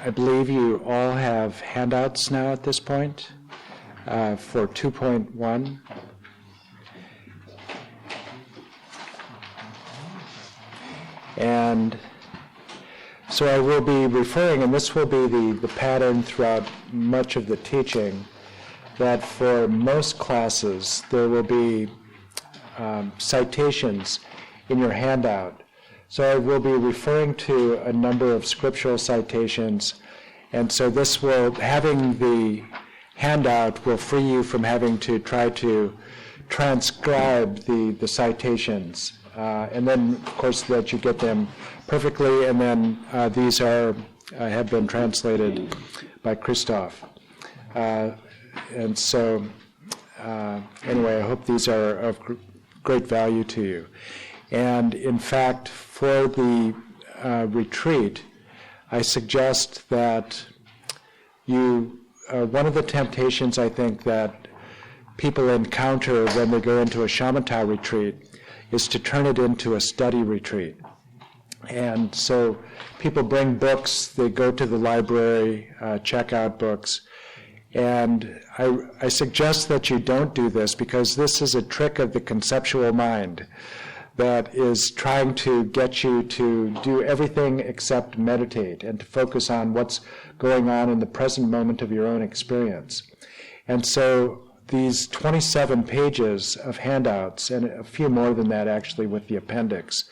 I believe you all have handouts now at this point for 2.1. And so I will be referring, and this will be the pattern throughout much of the teaching, that for most classes there will be citations in your handout. So I will be referring to a number of scriptural citations, and so this will, having the handout will free you from having to try to transcribe the citations. And then, of course, that you get them perfectly, and then these have been translated by Christoph. And so, anyway, I hope these are of great value to you. And in fact, for the retreat, I suggest that one of the temptations I think that people encounter when they go into a Shamata retreat is to turn it into a study retreat. And so people bring books, they go to the library, check out books, and I suggest that you don't do this, because this is a trick of the conceptual mind that is trying to get you to do everything except meditate and to focus on what's going on in the present moment of your own experience. And so these 27 pages of handouts, and a few more than that actually with the appendix,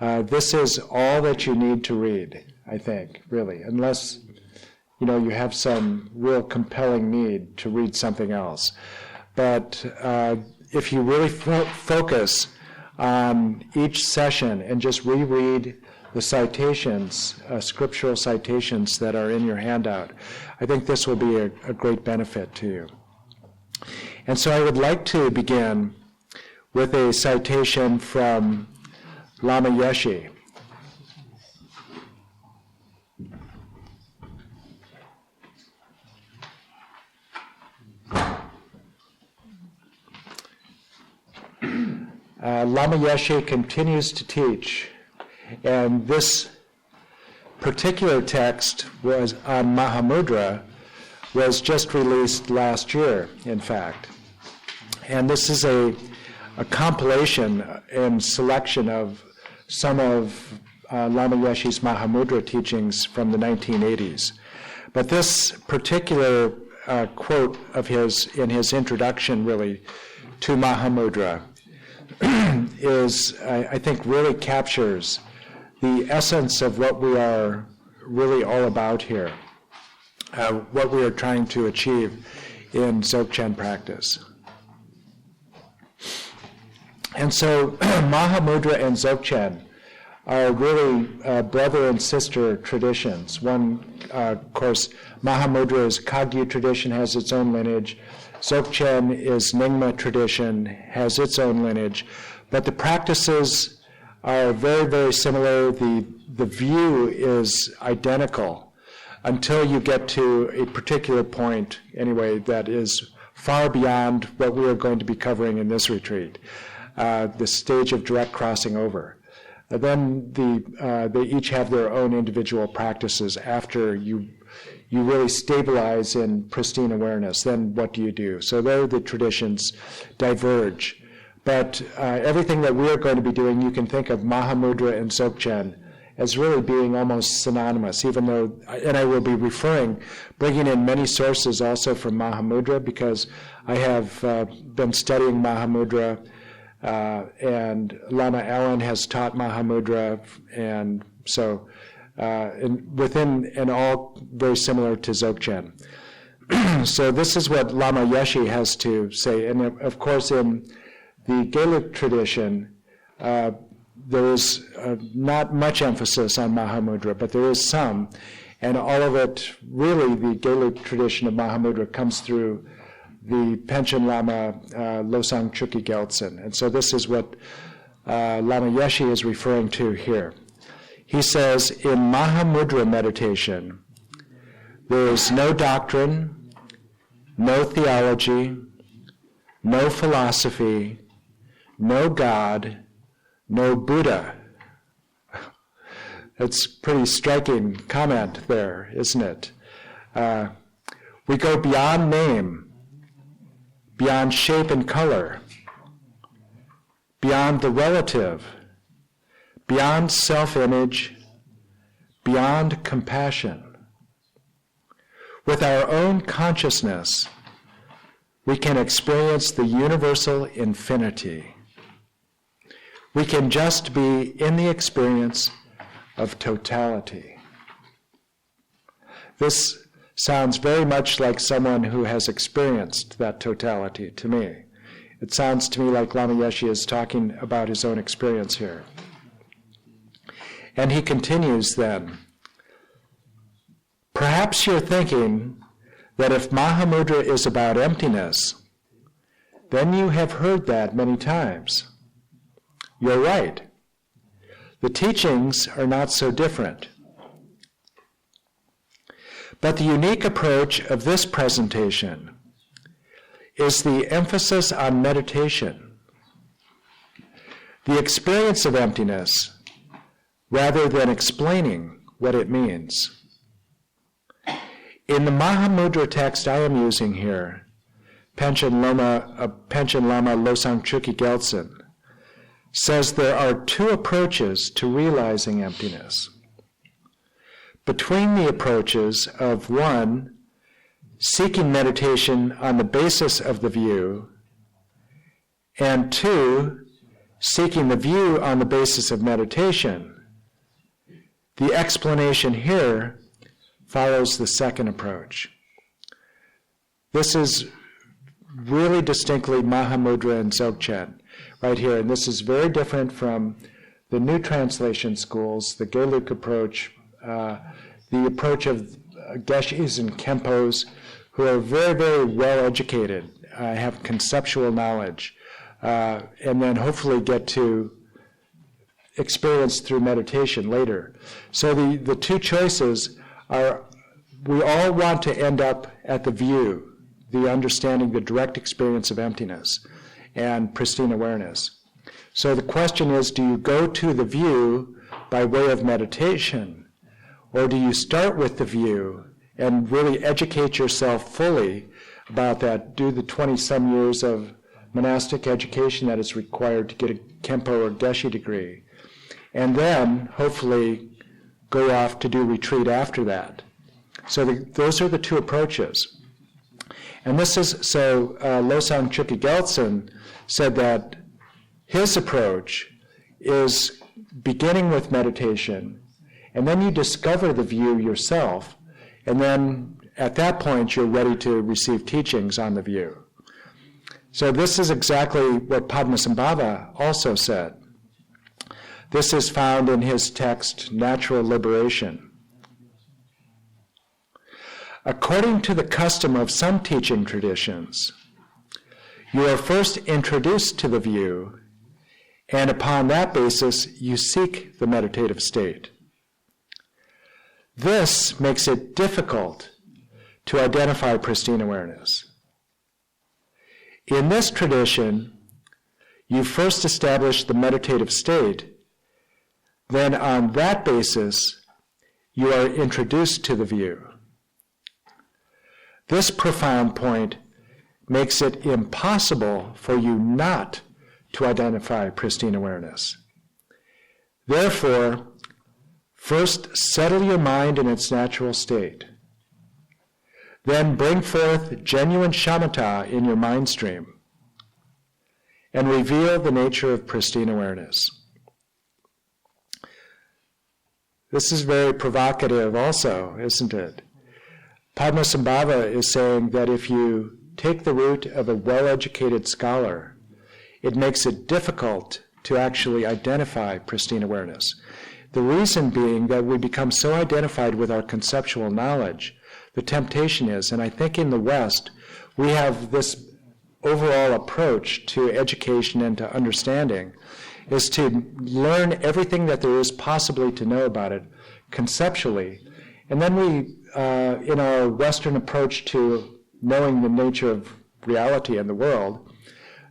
this is all that you need to read, I think, really, unless you have some real compelling need to read something else. But if you really focus on each session and just reread the citations, scriptural citations that are in your handout, I think this will be a great benefit to you. And so I would like to begin with a citation from Lama Yeshe. Lama Yeshe continues to teach, and this particular text was on Maha Mudra, was just released last year, in fact. And this is a compilation and selection of some of Lama Yeshe's Maha Mudra teachings from the 1980s. But this particular quote of his, in his introduction, really, to Maha Mudra, I think, really captures the essence of what we are really all about here, what we are trying to achieve in Dzogchen practice. And so Maha Mudra and Dzogchen are really brother and sister traditions. One, of course, Maha Mudra's Kagyu tradition has its own lineage. Dzogchen is Nyingma tradition, has its own lineage, but the practices are very, very similar. The view is identical until you get to a particular point, anyway, that is far beyond what we are going to be covering in this retreat, the stage of direct crossing over. Then they each have their own individual practices after you really stabilize in pristine awareness. Then what do you do? So there the traditions diverge. But everything that we are going to be doing, you can think of Maha Mudra and Dzogchen as really being almost synonymous, even though, and I will be bringing in many sources also from Maha Mudra, because I have been studying Maha Mudra, and Lama Allen has taught Maha Mudra, and so and all very similar to Dzogchen. So this is what Lama Yeshe has to say, and of course in the Gaelic tradition, there is not much emphasis on Maha Mudra, but there is some, and all of it, really, the Gaelic tradition of Maha Mudra comes through the Panchen Lama Losang Chukyi Gyaltsen. And so this is what Lama Yeshe is referring to here. He says, in Maha Mudra meditation, there is no doctrine, no theology, no philosophy, no God, no Buddha. It's a pretty striking comment there, isn't it? We go beyond name, beyond shape and color, beyond the relative, beyond self-image, beyond compassion. With our own consciousness, we can experience the universal infinity. We can just be in the experience of totality. This sounds very much like someone who has experienced that totality to me. It sounds to me like Lama Yeshe is talking about his own experience here. And he continues then, perhaps you're thinking that if Maha Mudra is about emptiness, then you have heard that many times. You're right. The teachings are not so different. But the unique approach of this presentation is the emphasis on meditation, the experience of emptiness, rather than explaining what it means. In the Maha Mudra text I am using here, Panchen Lama Losang Chukyi Gyaltsen says there are two approaches to realizing emptiness. Between the approaches of one, seeking meditation on the basis of the view, and two, seeking the view on the basis of meditation, the explanation here follows the second approach. This is really distinctly Maha Mudra and Dzogchen right here, and this is very different from the new translation schools, the Geluk approach, the approach of Geshis and Khenpos, who are very, very well educated, have conceptual knowledge, and then hopefully get to experience through meditation later. So the two choices are, we all want to end up at the view, the understanding, the direct experience of emptiness and pristine awareness. So the question is, do you go to the view by way of meditation, or do you start with the view and really educate yourself fully about that, do the 20-some years of monastic education that is required to get a Khenpo or Geshe degree, and then hopefully go off to do retreat after that? So those are the two approaches. And this is, so Losang Chukyi Gyaltsen said that his approach is beginning with meditation, and then you discover the view yourself, and then at that point you're ready to receive teachings on the view. So this is exactly what Padmasambhava also said. This is found in his text, Natural Liberation. According to the custom of some teaching traditions, you are first introduced to the view, and upon that basis you seek the meditative state. This makes it difficult to identify pristine awareness. In this tradition, you first establish the meditative state, then on that basis, you are introduced to the view. This profound point makes it impossible for you not to identify pristine awareness. Therefore, first settle your mind in its natural state. Then bring forth genuine shamatha in your mind stream and reveal the nature of pristine awareness. This is very provocative also, isn't it? Padmasambhava is saying that if you take the route of a well-educated scholar, it makes it difficult to actually identify pristine awareness. The reason being that we become so identified with our conceptual knowledge, the temptation is, and I think in the West, we have this overall approach to education and to understanding, is to learn everything that there is possibly to know about it conceptually. And then we, in our Western approach to knowing the nature of reality and the world,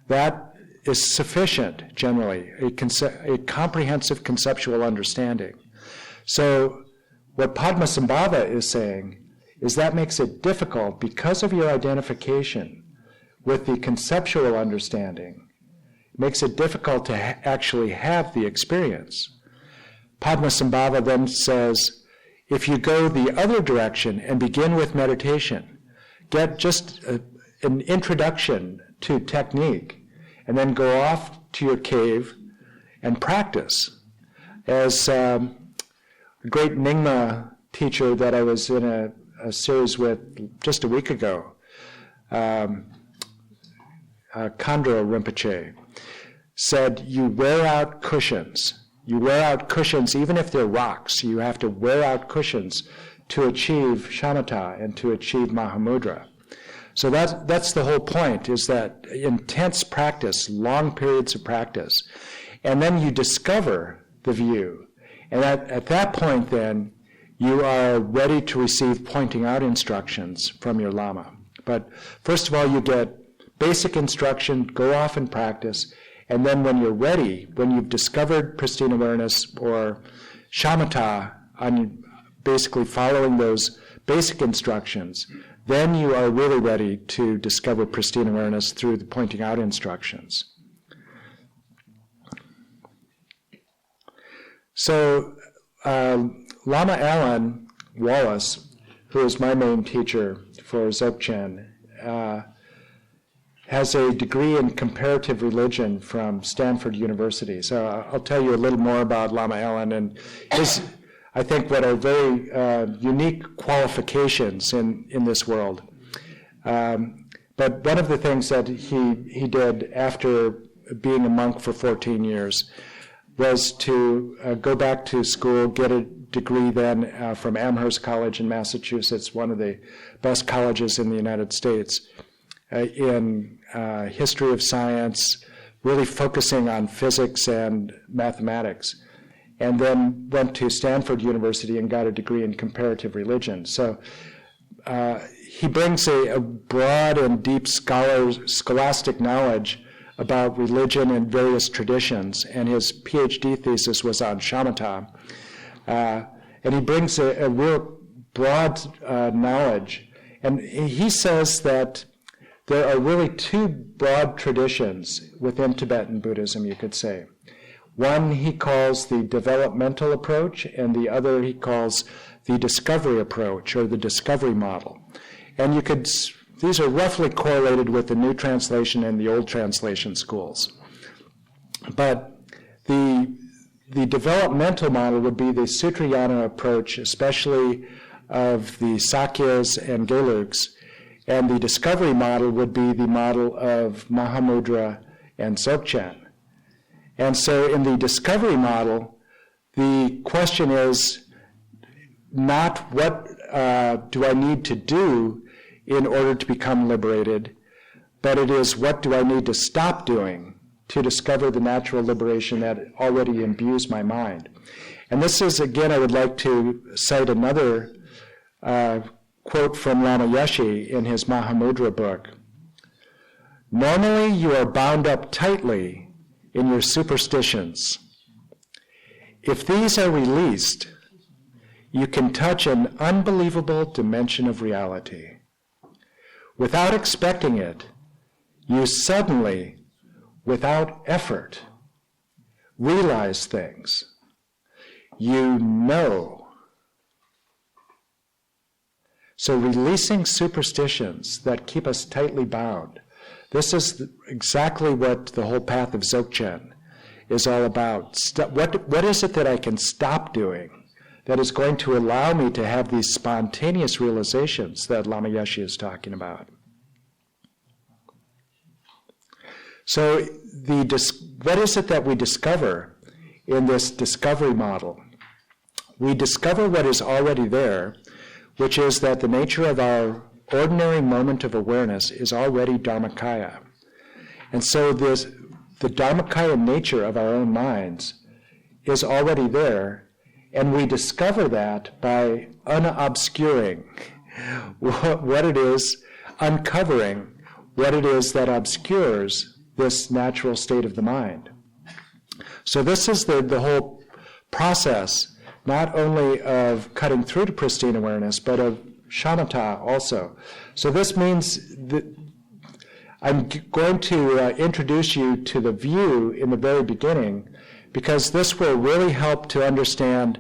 that is sufficient, generally, a comprehensive conceptual understanding. So what Padmasambhava is saying is that makes it difficult because of your identification with the conceptual understanding. It makes it difficult to actually have the experience. Padmasambhava then says, if you go the other direction and begin with meditation, get just an introduction to technique, and then go off to your cave and practice. As a great Nyingma teacher that I was in a series with just a week ago, Khandro Rinpoche, said, you wear out cushions. You wear out cushions even if they're rocks. You have to wear out cushions to achieve Shamata and to achieve Maha Mudra. So that's the whole point, is that intense practice, long periods of practice, and then you discover the view. And at that point then, you are ready to receive pointing out instructions from your Lama. But first of all, you get basic instruction, go off and practice, and then when you're ready, when you've discovered pristine awareness or shamatha, on basically following those basic instructions, then you are really ready to discover pristine awareness through the pointing out instructions. So Lama Alan Wallace, who is my main teacher for Dzogchen, has a degree in comparative religion from Stanford University. So I'll tell you a little more about Lama Alan and his, I think, what are very unique qualifications in this world. But one of the things that he did after being a monk for 14 years was to go back to school, get a degree then from Amherst College in Massachusetts, one of the best colleges in the United States, in history of science, really focusing on physics and mathematics, and then went to Stanford University and got a degree in comparative religion. So he brings a broad and deep scholastic knowledge about religion and various traditions, and his PhD thesis was on shamatha. And he brings a real broad knowledge. And he says that there are really two broad traditions within Tibetan Buddhism, you could say. One he calls the developmental approach, and the other he calls the discovery approach, or the discovery model. And these are roughly correlated with the New Translation and the Old Translation schools. But the developmental model would be the Sutrayana approach, especially of the Sakyas and Geluks, and the discovery model would be the model of Maha Mudra and Dzogchen. And so in the discovery model, the question is not what do I need to do in order to become liberated, but it is what do I need to stop doing to discover the natural liberation that already imbues my mind. And this is, again, I would like to cite another quote from Lama Yeshe in his Maha Mudra book. Normally you are bound up tightly in your superstitions. If these are released, you can touch an unbelievable dimension of reality. Without expecting it, you suddenly, without effort, realize things. You know. So releasing superstitions that keep us tightly bound, this is exactly what the whole path of Dzogchen is all about. What is it that I can stop doing that is going to allow me to have these spontaneous realizations that Lama Yeshe is talking about? So what is it that we discover in this discovery model? We discover what is already there, which is that the nature of our ordinary moment of awareness is already Dharmakaya. And so the Dharmakaya nature of our own minds is already there, and we discover that by unobscuring what it is, uncovering what it is that obscures this natural state of the mind. So this is the whole process not only of cutting through to pristine awareness, but of Shamata also. So this means that I'm going to introduce you to the view in the very beginning, because this will really help to understand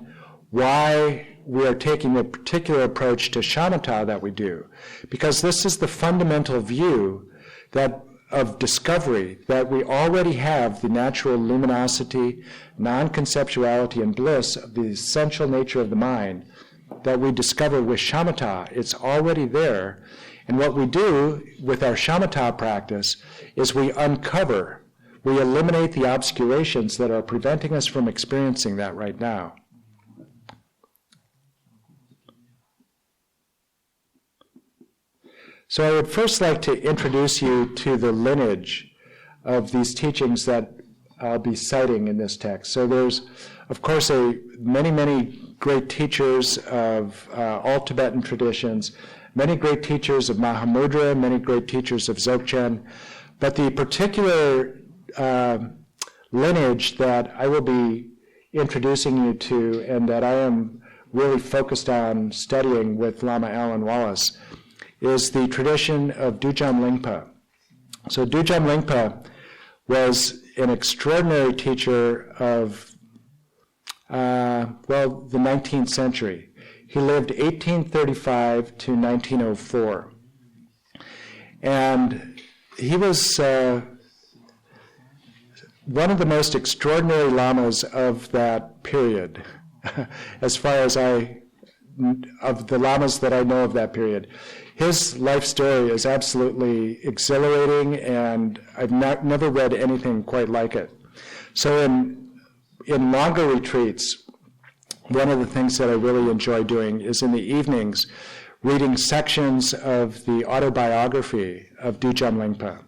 why we are taking the particular approach to Shamata that we do. Because this is the fundamental view that of discovery, that we already have the natural luminosity, non-conceptuality, and bliss of the essential nature of the mind that we discover with Shamata. It's already there. And what we do with our Shamata practice is we uncover, we eliminate the obscurations that are preventing us from experiencing that right now. So I would first like to introduce you to the lineage of these teachings that I'll be citing in this text. So there's, of course, many great teachers of all Tibetan traditions, many great teachers of Maha Mudra, many great teachers of Dzogchen, but the particular lineage that I will be introducing you to and that I am really focused on studying with Lama Alan Wallace is the tradition of Dujam Lingpa. So Dujam Lingpa was an extraordinary teacher of, the 19th century. He lived 1835 to 1904. And he was one of the most extraordinary lamas of that period, as far as of the lamas that I know of that period. His life story is absolutely exhilarating, and I've never read anything quite like it. So in longer retreats, one of the things that I really enjoy doing is in the evenings reading sections of the autobiography of Dujam Lingpa,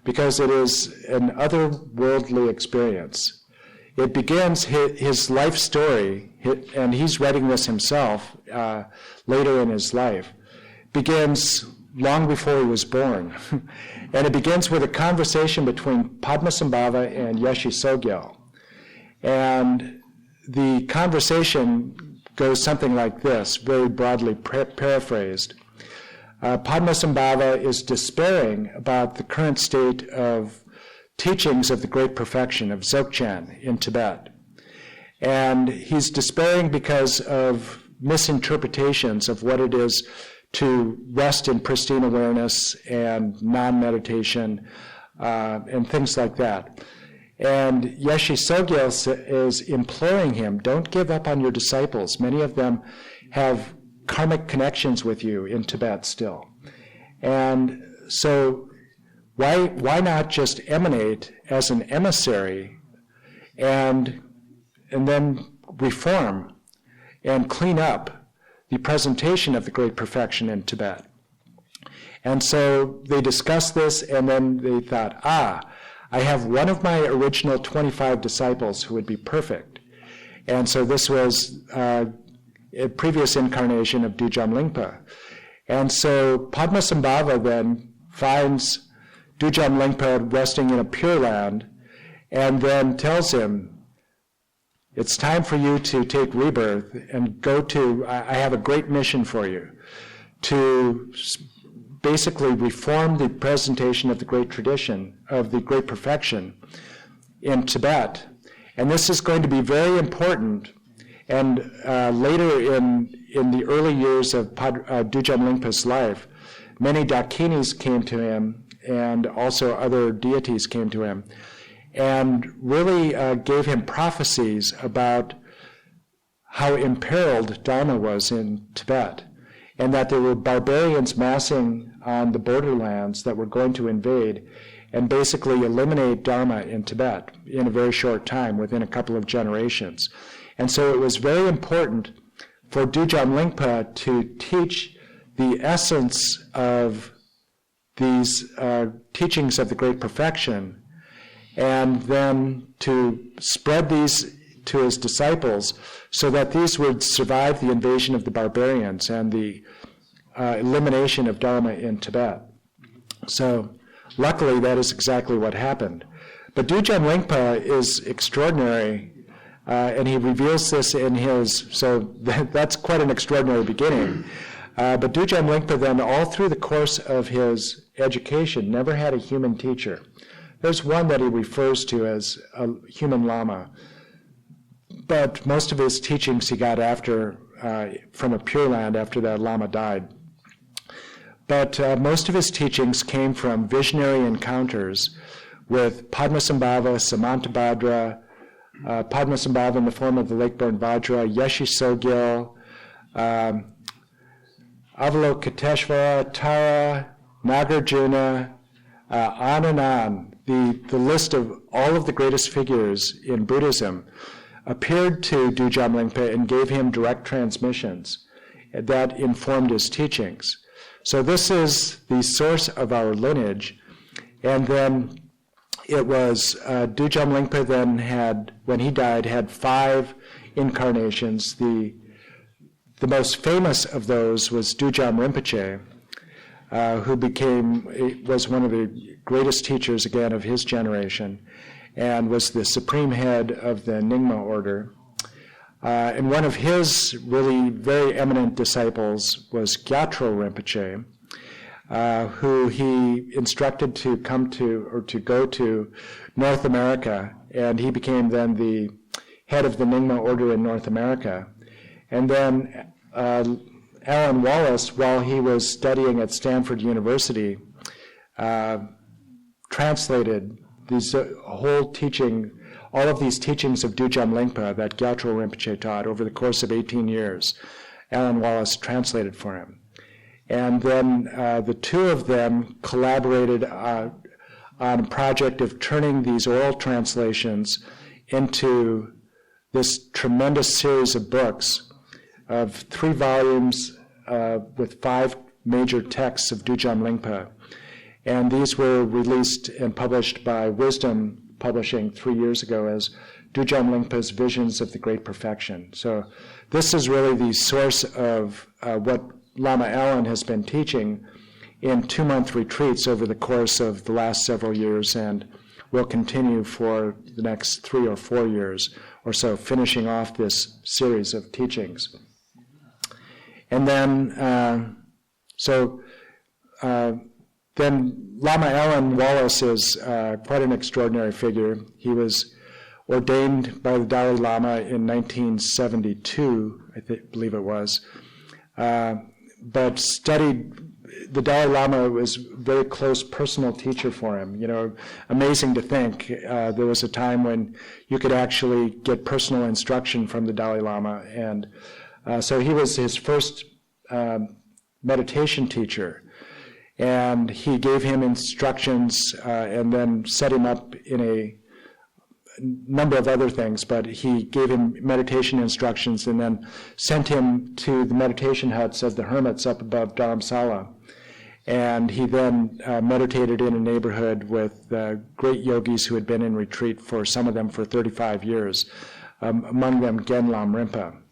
because it is an otherworldly experience. It begins his life story, and he's writing this himself later in his life, begins long before he was born. And it begins with a conversation between Padmasambhava and Yeshe Sogyal. And the conversation goes something like this, very broadly paraphrased. Padmasambhava is despairing about the current state of teachings of the great perfection of Dzogchen in Tibet. And he's despairing because of misinterpretations of what it is to rest in pristine awareness and non-meditation and things like that. And Yeshe Sogyal is imploring him, don't give up on your disciples. Many of them have karmic connections with you in Tibet still. And so why not just emanate as an emissary and then reform and clean up the presentation of the great perfection in Tibet? And so they discussed this, and then they thought, I have one of my original 25 disciples who would be perfect. And so this was a previous incarnation of Dujam Lingpa. And so Padmasambhava then finds Dujam Lingpa resting in a Pure Land, and then tells him, it's time for you to take rebirth and go to, I have a great mission for you, to basically reform the presentation of the great tradition, of the great perfection in Tibet. And this is going to be very important. And later in the early years of Dujam Lingpa's life, many Dakinis came to him, and also other deities came to him, and really gave him prophecies about how imperiled Dharma was in Tibet, and that there were barbarians massing on the borderlands that were going to invade and basically eliminate Dharma in Tibet in a very short time, within a couple of generations. And so it was very important for Dujam Lingpa to teach the essence of these teachings of the great perfection, and then to spread these to his disciples so that these would survive the invasion of the barbarians and the elimination of Dharma in Tibet. So luckily that is exactly what happened. But Dujam Lingpa is extraordinary And he reveals this in his, so that's quite an extraordinary beginning. But Dujam Lingpa then, all through the course of his education, never had a human teacher. There's one that he refers to as a human lama, but most of his teachings he got after, from a Pure Land after that lama died. But most of his teachings came from visionary encounters with Padmasambhava, Samantabhadra, Padmasambhava in the form of the lake-born Vajra, Yeshi Sogil, Avalokiteshvara, Tara, Nagarjuna, on and on. The list of all of the greatest figures in Buddhism appeared to Dujam Lingpa and gave him direct transmissions that informed his teachings. So this is the source of our lineage. And then it was Dujam Lingpa then had, when he died, had 5 incarnations. The most famous of those was Dujam Rinpoche, who was one of the greatest teachers, again, of his generation, and was the supreme head of the Nyingma order. And one of his really very eminent disciples was Gyatro Rinpoche, who he instructed to go to North America, and he became then the head of the Nyingma order in North America. And then Alan Wallace, while he was studying at Stanford University, translated these all of these teachings of Dujam Lingpa that Gyatro Rinpoche taught over the course of 18 years. Alan Wallace translated for him. And then the two of them collaborated on a project of turning these oral translations into this tremendous series of books of 3 volumes with 5 major texts of Dujam Lingpa. And these were released and published by Wisdom Publishing 3 years ago as Dujam Lingpa's Visions of the Great Perfection. So this is really the source of what Lama Alan has been teaching in 2-month retreats over the course of the last several years, and will continue for the next 3 or 4 years or so, finishing off this series of teachings. And then, then Lama Alan Wallace is quite an extraordinary figure. He was ordained by the Dalai Lama in 1972, believe it was, but studied. The Dalai Lama was a very close personal teacher for him. You know, amazing to think. There was a time when you could actually get personal instruction from the Dalai Lama, and so he was his first meditation teacher. And he gave him instructions and then set him up in a number of other things, but he gave him meditation instructions and then sent him to the meditation huts of the hermits up above Dharamsala. And he then meditated in a neighborhood with great yogis who had been in retreat for some of them for 35 years, among them Gen Lamrim,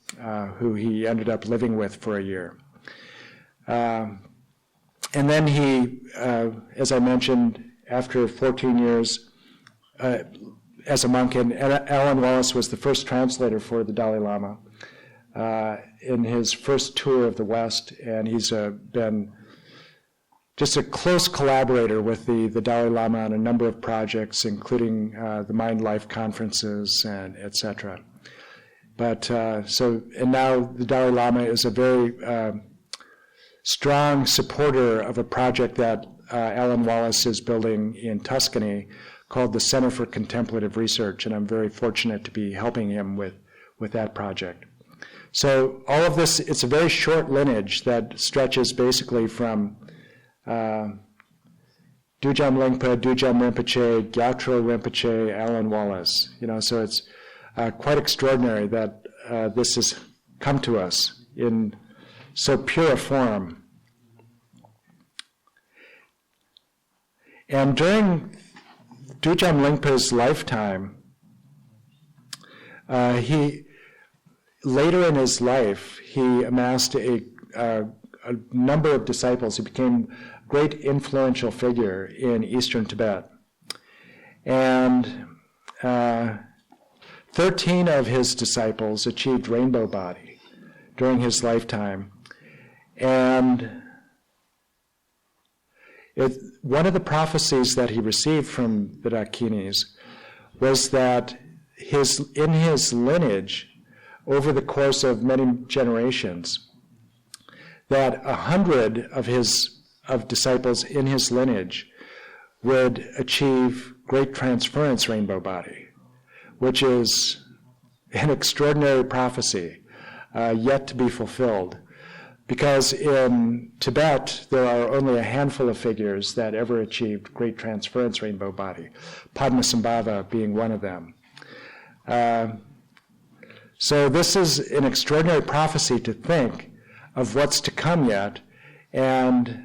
who he ended up living with for a year. And then he, as I mentioned, after 14 years as a monk, and Alan Wallace was the first translator for the Dalai Lama in his first tour of the West, and he's been just a close collaborator with the Dalai Lama on a number of projects, including the Mind Life conferences and etc. But and now the Dalai Lama is a very strong supporter of a project that Alan Wallace is building in Tuscany called the Center for Contemplative Research, and I'm very fortunate to be helping him with that project. So all of this, it's a very short lineage that stretches basically from Dujam Lingpa, Dujam Rinpoche, Gyatro Rinpoche, Alan Wallace. You know, so it's quite extraordinary that this has come to us in so pure a form. And during Dujam Lingpa's lifetime, later in his life, he amassed a number of disciples. He became a great influential figure in Eastern Tibet. And 30 13 of his disciples achieved rainbow body during his lifetime. And one of the prophecies that he received from the Dakinis was that in his lineage, over the course of many generations, that 100 of disciples in his lineage would achieve great transference rainbow body, which is an extraordinary prophecy yet to be fulfilled. Because in Tibet, there are only a handful of figures that ever achieved great transference rainbow body, Padmasambhava being one of them. So this is an extraordinary prophecy to think of what's to come yet. And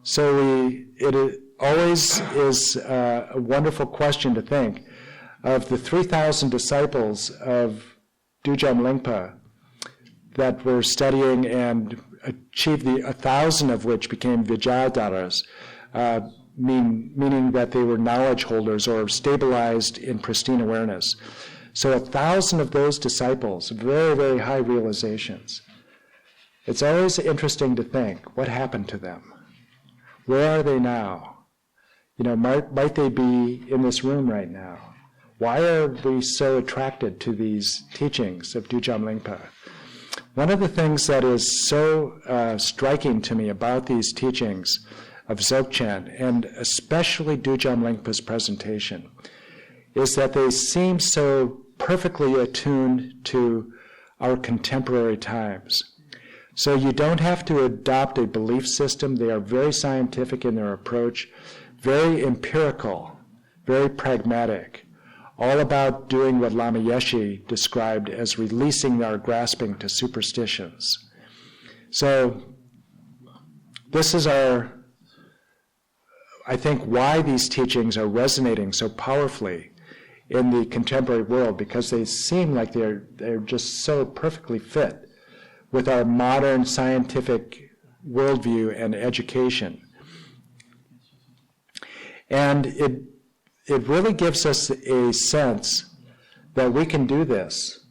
so it always is a wonderful question to think of the 3,000 disciples of Dujam Lingpa that were studying and achieved 1,000 of which became Vijayadaras, meaning that they were knowledge holders or stabilized in pristine awareness. So 1,000 of those disciples, very, very high realizations. It's always interesting to think, what happened to them? Where are they now? Might they be in this room right now? Why are we so attracted to these teachings of Dujam Lingpa? One of the things that is so striking to me about these teachings of Dzogchen, and especially Dujam Lingpa's presentation, is that they seem so perfectly attuned to our contemporary times. So you don't have to adopt a belief system. They are very scientific in their approach, very empirical, very pragmatic, all about doing what Lama Yeshe described as releasing our grasping to superstitions. So this is I think, why these teachings are resonating so powerfully in the contemporary world, because they seem like they're just so perfectly fit with our modern scientific worldview and education. And it really gives us a sense that we can do this,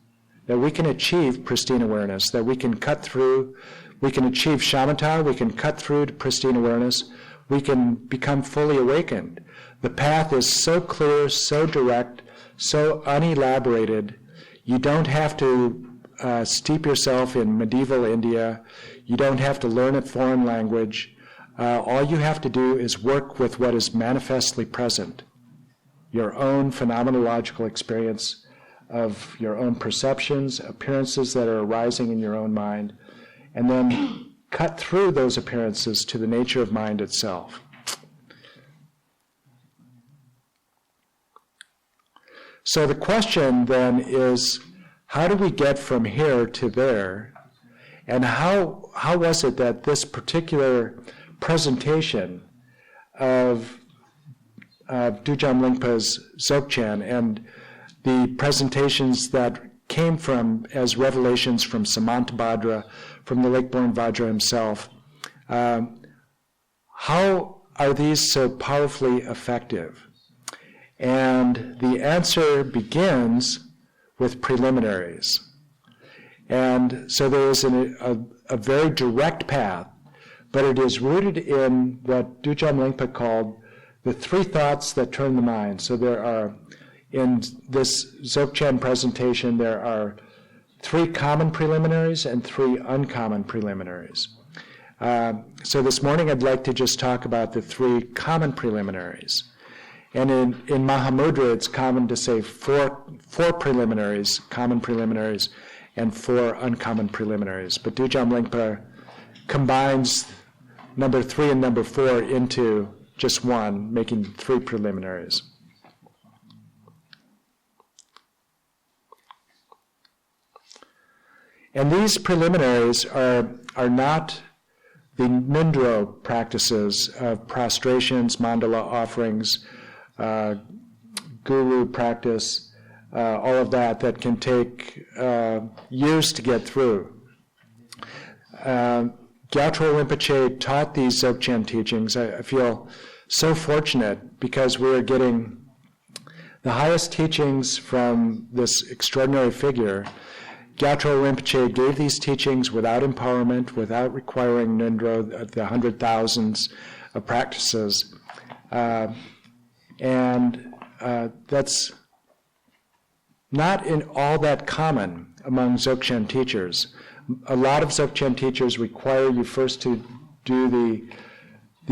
that we can achieve pristine awareness, that we can cut through, we can achieve Shamata, we can cut through to pristine awareness, we can become fully awakened. The path is so clear, so direct, so unelaborated. You don't have to steep yourself in medieval India. You don't have to learn a foreign language. All you have to do is work with what is manifestly present, your own phenomenological experience of your own perceptions, appearances that are arising in your own mind, and then cut through those appearances to the nature of mind itself. So the question then is, how do we get from here to there? And how was it that this particular presentation of Dujam Lingpa's Dzogchen and the presentations that came from as revelations from Samantabhadra, from the lake-born Vajra himself, how are these so powerfully effective? And the answer begins with preliminaries. And so there is a very direct path, but it is rooted in what Dujam Lingpa called the 3 thoughts that turn the mind. So there are, in this Dzogchen presentation, there are 3 common preliminaries and 3 uncommon preliminaries. So this morning I'd like to just talk about the 3 common preliminaries. And in Maha Mudra, it's common to say four preliminaries, common preliminaries, and 4 uncommon preliminaries. But Dujam Lingpa combines number 3 and number 4 into just one, making 3 preliminaries. And these preliminaries are not the Mudra practices of prostrations, mandala offerings, guru practice, all of that can take years to get through. Gyatro Rinpoche taught these Dzogchen teachings. I feel so fortunate because we're getting The highest teachings from this extraordinary figure, Gyatro Rinpoche gave these teachings without empowerment, without requiring Nindro, the 100,000s of practices. That's not in all that common among Dzogchen teachers. A lot of Dzogchen teachers require you first to do the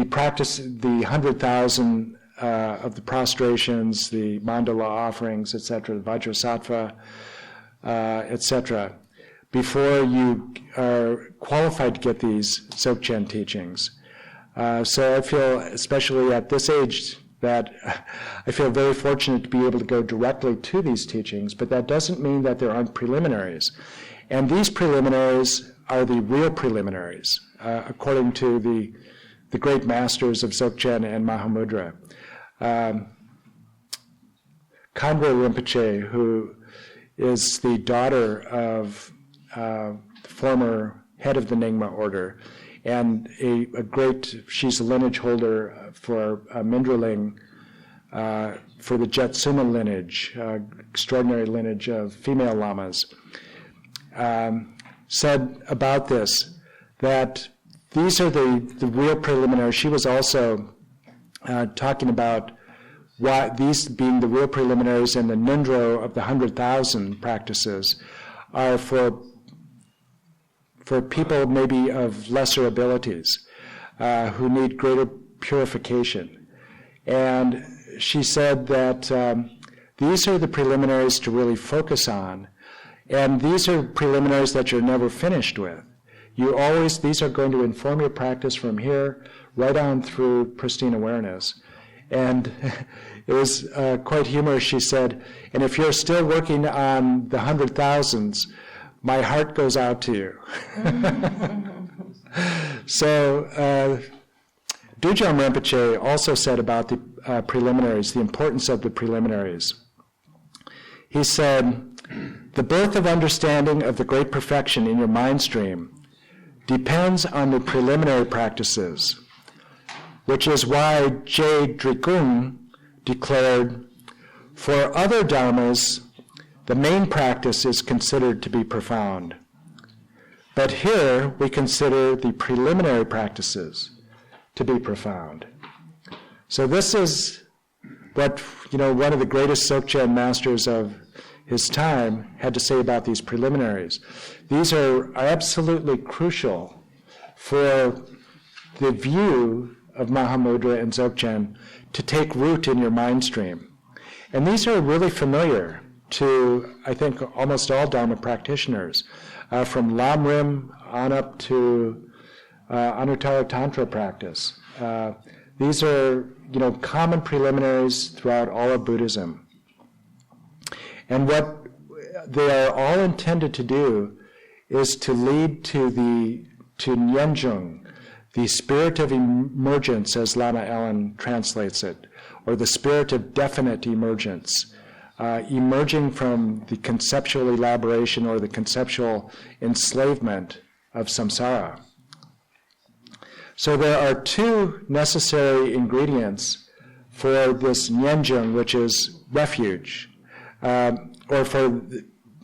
practice, the 100,000 of the prostrations, the mandala offerings, etc., the Vajrasattva, etc., before you are qualified to get these Dzogchen teachings. So I feel, especially at this age, that I feel very fortunate to be able to go directly to these teachings, but that doesn't mean that there aren't preliminaries. And these preliminaries are the real preliminaries, according to the great masters of Dzogchen and Maha Mudra. Khandro Rinpoche, who is the daughter of the former head of the Nyingma order, and she's a lineage holder for Mindraling, for the Jetsuma lineage, extraordinary lineage of female lamas, said about this that these are the real preliminaries. She was also talking about why these being the real preliminaries and the Nindro of the 100,000 practices are for people maybe of lesser abilities who need greater purification. And she said that these are the preliminaries to really focus on, and these are preliminaries that you're never finished with. These are going to inform your practice from here right on through pristine awareness. And it was quite humorous. She said, and if you're still working on the 100,000s, my heart goes out to you. So, Dujam Rinpoche also said about the preliminaries, the importance of the preliminaries. He said, the birth of understanding of the great perfection in your mind stream depends on the preliminary practices, which is why J. Drikung declared, for other dharmas, the main practice is considered to be profound. But here we consider the preliminary practices to be profound. So this is what, one of the greatest Dzogchen masters of his time had to say about these preliminaries. These are absolutely crucial for the view of Maha Mudra and Dzogchen to take root in your mind stream. And these are really familiar to, I think, almost all Dharma practitioners, from Lamrim on up to Anuttara Tantra practice. These are, common preliminaries throughout all of Buddhism. And what they are all intended to do is to lead to Nyenjung, the spirit of emergence, as Lama Ellen translates it, or the spirit of definite emergence, emerging from the conceptual elaboration or the conceptual enslavement of samsara. So there are two necessary ingredients for this Nyenjung, which is refuge, or for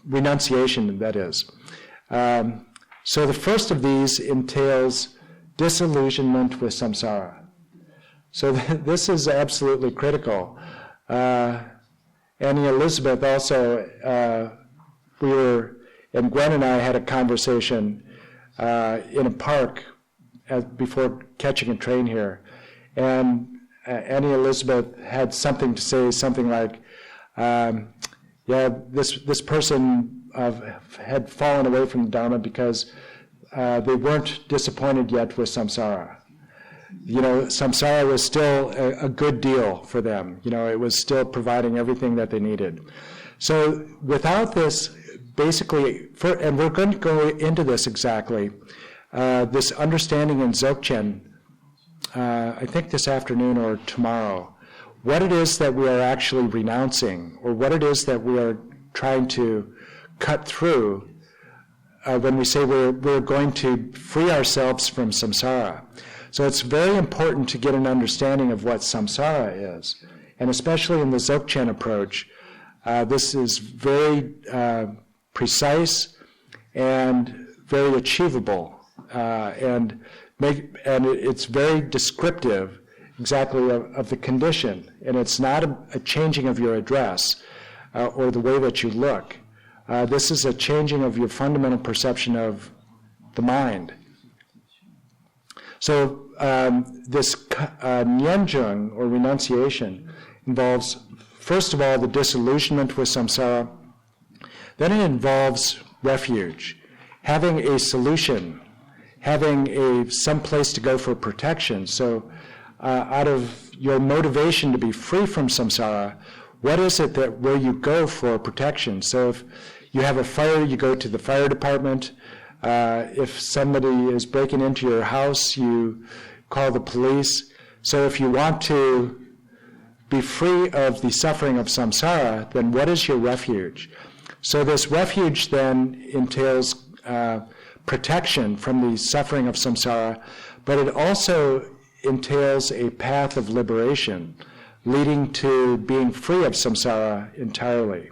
renunciation, that is. So the first of these entails disillusionment with samsara. So this is absolutely critical. Annie Elizabeth also, and Gwen and I had a conversation in a park before catching a train here, and Annie Elizabeth had something to say, something like, this person had fallen away from the Dharma because they weren't disappointed yet with samsara. Samsara was still a good deal for them. It was still providing everything that they needed. So without this, basically, and we're going to go into this exactly, this understanding in Dzogchen, I think this afternoon or tomorrow, what it is that we are actually renouncing, or what it is that we are trying to cut through when we say we're going to free ourselves from samsara. So it's very important to get an understanding of what samsara is And especially in the Dzogchen approach, this is very precise and very achievable, and it's very descriptive exactly of the condition. And it's not a changing of your address or the way that you look. This is a changing of your fundamental perception of the mind. So this Nyenjung, or renunciation, involves, first of all, the disillusionment with samsara. Then it involves refuge, having a solution, having some place to go for protection. So out of your motivation to be free from samsara, what is it that where you go for protection? So if you have a fire, you go to the fire department. If somebody is breaking into your house, you call the police. So if you want to be free of the suffering of samsara, then what is your refuge? So this refuge then entails protection from the suffering of samsara, but it also entails a path of liberation, leading to being free of samsara entirely.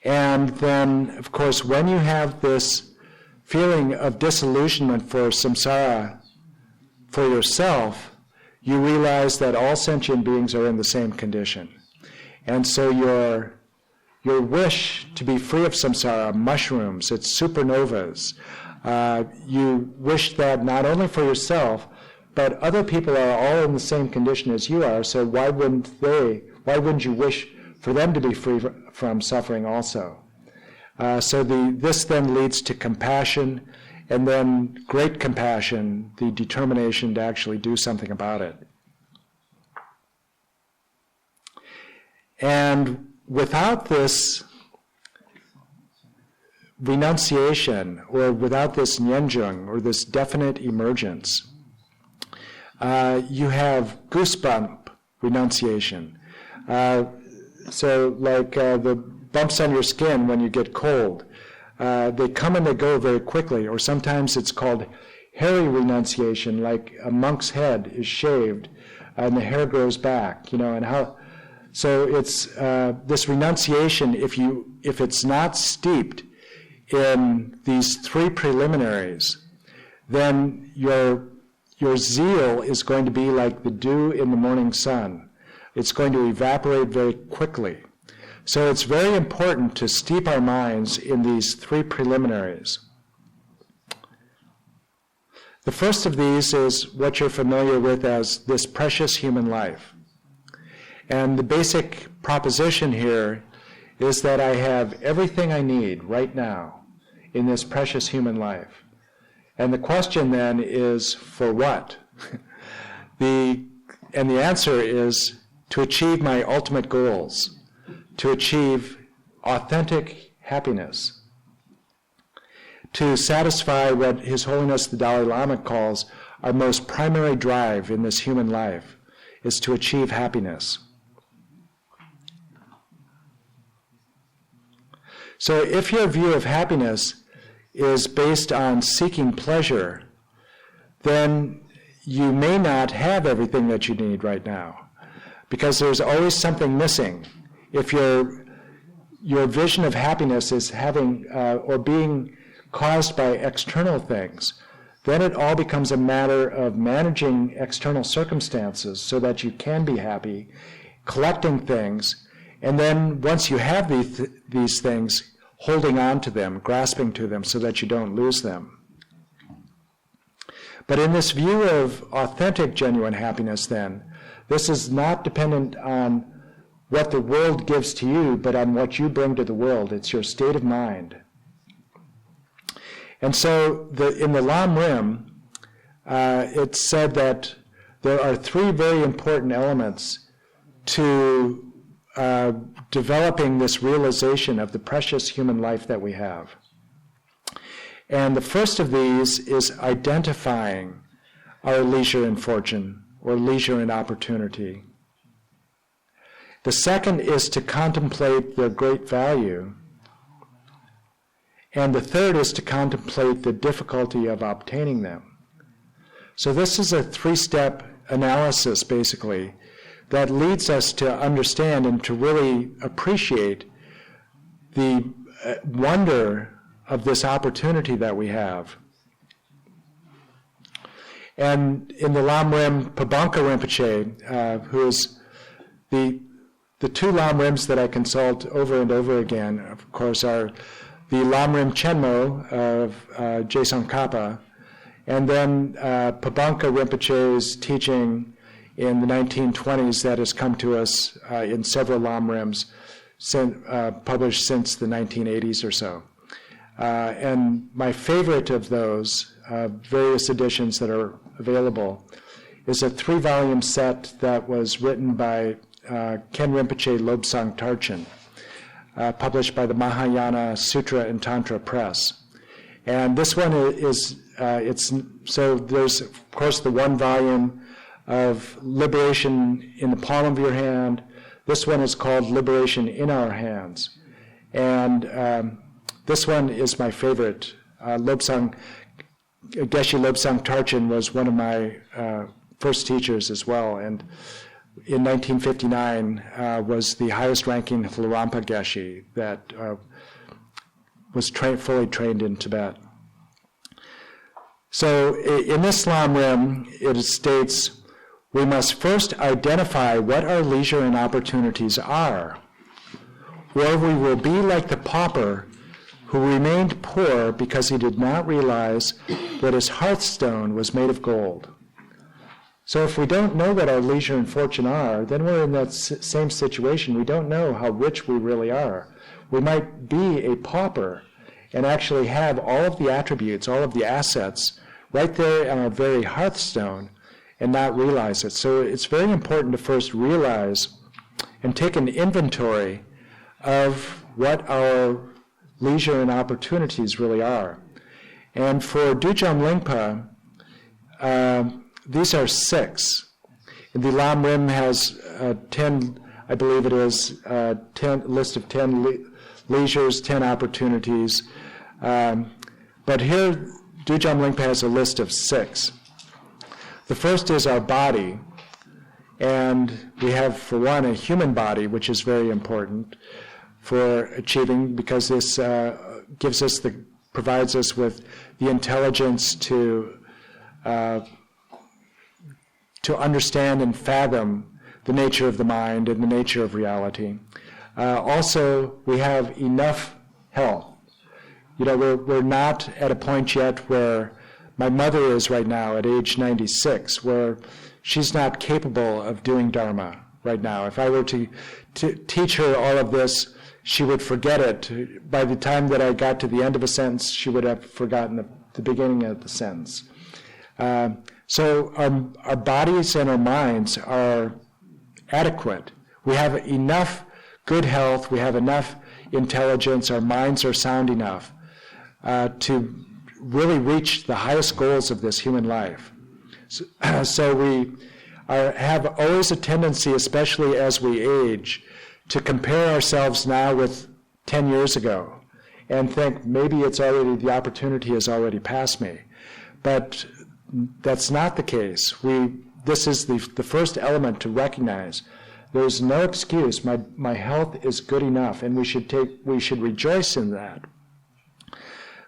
And then, of course, when you have this feeling of disillusionment for samsara for yourself, you realize that all sentient beings are in the same condition. And so your wish to be free of samsara mushrooms, it's supernovas. You wish that not only for yourself, but other people are all in the same condition as you are, so why wouldn't you wish for them to be free from suffering also? So this then leads to compassion, and then great compassion, the determination to actually do something about it. And without this renunciation, or without this nyenjung, or this definite emergence, you have goosebump renunciation. So like the bumps on your skin when you get cold, they come and they go very quickly, or sometimes it's called hairy renunciation, like a monk's head is shaved and the hair grows back, and how. So it's this renunciation, if it's not steeped in these three preliminaries, then your zeal is going to be like the dew in the morning sun. It's going to evaporate very quickly. So it's very important to steep our minds in these three preliminaries. The first of these is what you're familiar with as this precious human life. And the basic proposition here is that I have everything I need right now in this precious human life. And the question then is, for what? And the answer is to achieve my ultimate goals, to achieve authentic happiness, to satisfy what His Holiness the Dalai Lama calls our most primary drive in this human life, is to achieve happiness. So if your view of happiness is based on seeking pleasure, then you may not have everything that you need right now, because there's always something missing. If your vision of happiness is having or being caused by external things, then it all becomes a matter of managing external circumstances so that you can be happy, collecting things, and then once you have these things, holding on to them, grasping to them so that you don't lose them. But in this view of authentic, genuine happiness then, this is not dependent on what the world gives to you, but on what you bring to the world. It's your state of mind. And so in the Lamrim, it's said that there are three very important elements to developing this realization of the precious human life that we have. And the first of these is identifying our leisure and fortune, or leisure and opportunity. The second is to contemplate their great value. And the third is to contemplate the difficulty of obtaining them. So this is a three-step analysis, basically, that leads us to understand and to really appreciate the wonder of this opportunity that we have. And in the Lamrim, Pabonka Rinpoche, who is the two Lamrims that I consult over and over again, of course, are the Lamrim Chenmo of Tsongkhapa, and then Pabonka Rinpoche's teaching in the 1920s that has come to us in several Lamrims published since the 1980s or so. And my favorite of those various editions that are available is a 3-volume set that was written by Ken Rinpoche Lobsang Tarchen, published by the Mahayana Sutra and Tantra Press. And this one is, so there's, of course, the 1 volume of Liberation in the Palm of Your Hand. This one is called Liberation in Our Hands. And this one is my favorite. Geshe Lobsang Tarchen was one of my first teachers as well, and in 1959 was the highest ranking Lharampa Geshe that was fully trained in Tibet. So in this Lamrim, it states, we must first identify what our leisure and opportunities are, or we will be like the pauper who remained poor because he did not realize that his hearthstone was made of gold. So if we don't know what our leisure and fortune are, then we're in that same situation. We don't know how rich we really are. We might be a pauper and actually have all of the attributes, all of the assets right there on our very hearthstone and not realize it. So it's very important to first realize and take an inventory of what our leisure and opportunities really are. And for Dujam Lingpa, these are 6. The Lamrim has 10, I believe it is, 10 list of 10 leisures, 10 opportunities. But here, Dujam Lingpa has a list of 6. The first is our body, and we have, for one, a human body, which is very important for achieving, because this provides us with the intelligence to understand and fathom the nature of the mind and the nature of reality. Also, we have enough health. You know, we're not at a point yet where my mother is right now at age 96, where she's not capable of doing Dharma right now. If I were to teach her all of this, she would forget it. By the time that I got to the end of a sentence, she would have forgotten the beginning of the sentence. So our bodies and our minds are adequate. We have enough good health, we have enough intelligence, our minds are sound enough to really reach the highest goals of this human life. So we have always a tendency, especially as we age, to compare ourselves now with 10 years ago and think maybe the opportunity has already passed me. But that's not the case. This is the first element to recognize. There's no excuse. My health is good enough, and we should rejoice in that.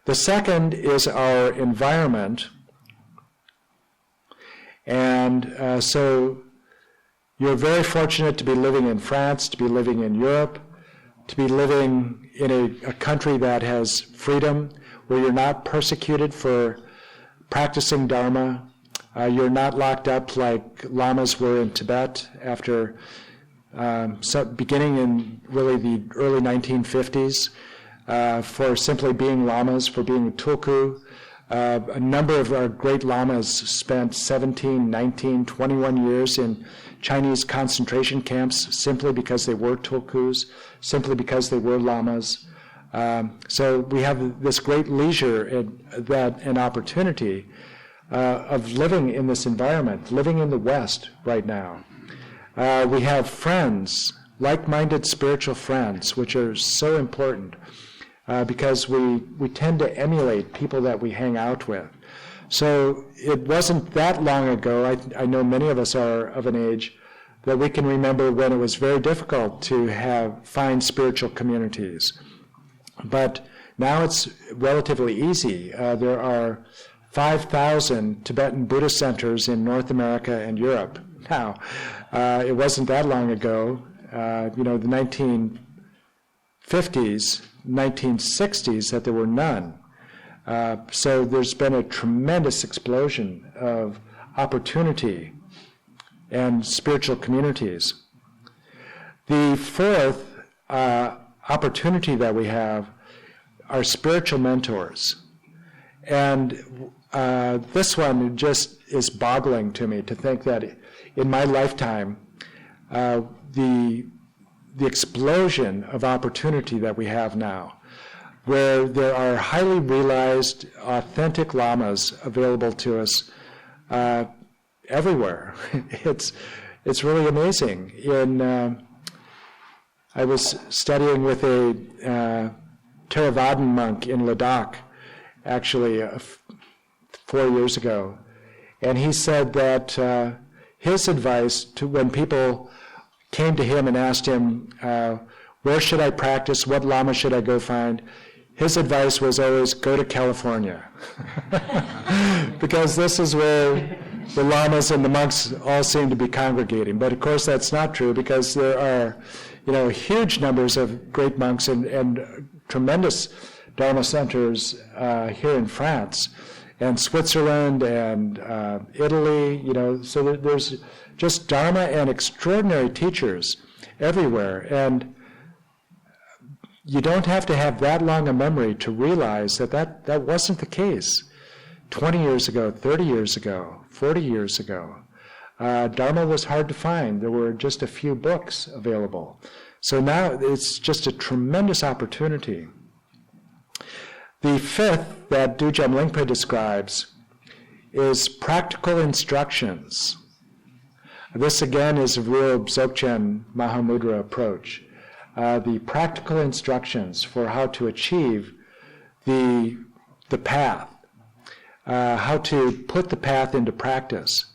The second is our environment. And so you're very fortunate to be living in France, to be living in Europe, to be living in a country that has freedom, where you're not persecuted for practicing Dharma. You're not locked up like lamas were in Tibet after beginning in really the early 1950s for simply being lamas, for being tulku. A number of our great lamas spent 17, 19, 21 years in Chinese concentration camps simply because they were tulkus, simply because they were lamas. So we have this great leisure and opportunity of living in this environment, living in the West right now. We have friends, like-minded spiritual friends, which are so important because we tend to emulate people that we hang out with. So it wasn't that long ago, I know many of us are of an age, that we can remember when it was very difficult to find spiritual communities. But now it's relatively easy. There are 5,000 Tibetan Buddhist centers in North America and Europe. Now, it wasn't that long ago, the 1950s, 1960s, that there were none. So there's been a tremendous explosion of opportunity and spiritual communities. The fourth opportunity that we have are spiritual mentors. And this one just is boggling to me to think that in my lifetime, the explosion of opportunity that we have now, where there are highly realized, authentic lamas available to us everywhere. It's really amazing. I was studying with a Theravadan monk in Ladakh, actually 4 years ago, and he said that his advice to when people came to him and asked him, where should I practice, what lama should I go find, his advice was always go to California. Because this is where the lamas and the monks all seem to be congregating. But of course that's not true, because there are huge numbers of great monks and tremendous Dharma centers here in France and Switzerland and Italy, so there's just Dharma and extraordinary teachers everywhere. And you don't have to have that long a memory to realize that wasn't the case 20 years ago, 30 years ago, 40 years ago. Dharma was hard to find. There were just a few books available. So now it's just a tremendous opportunity. The fifth that Dujam Lingpa describes is practical instructions. This again is a real Dzogchen Maha Mudra approach. The practical instructions for how to achieve the path, how to put the path into practice.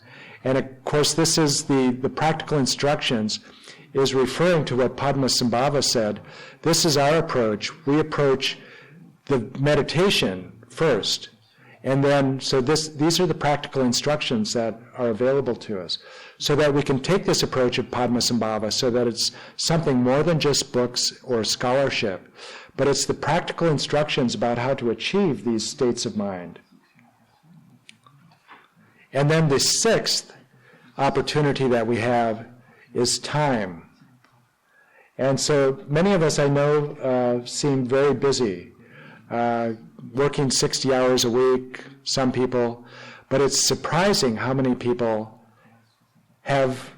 And of course this is the practical instructions is referring to what Padmasambhava said. This is our approach. We approach the meditation first, and then these are the practical instructions that are available to us, so that we can take this approach of Padmasambhava so that it's something more than just books or scholarship, but it's the practical instructions about how to achieve these states of mind. And then the sixth opportunity that we have is time. And so many of us I know seem very busy, working 60 hours a week, some people, but it's surprising how many people have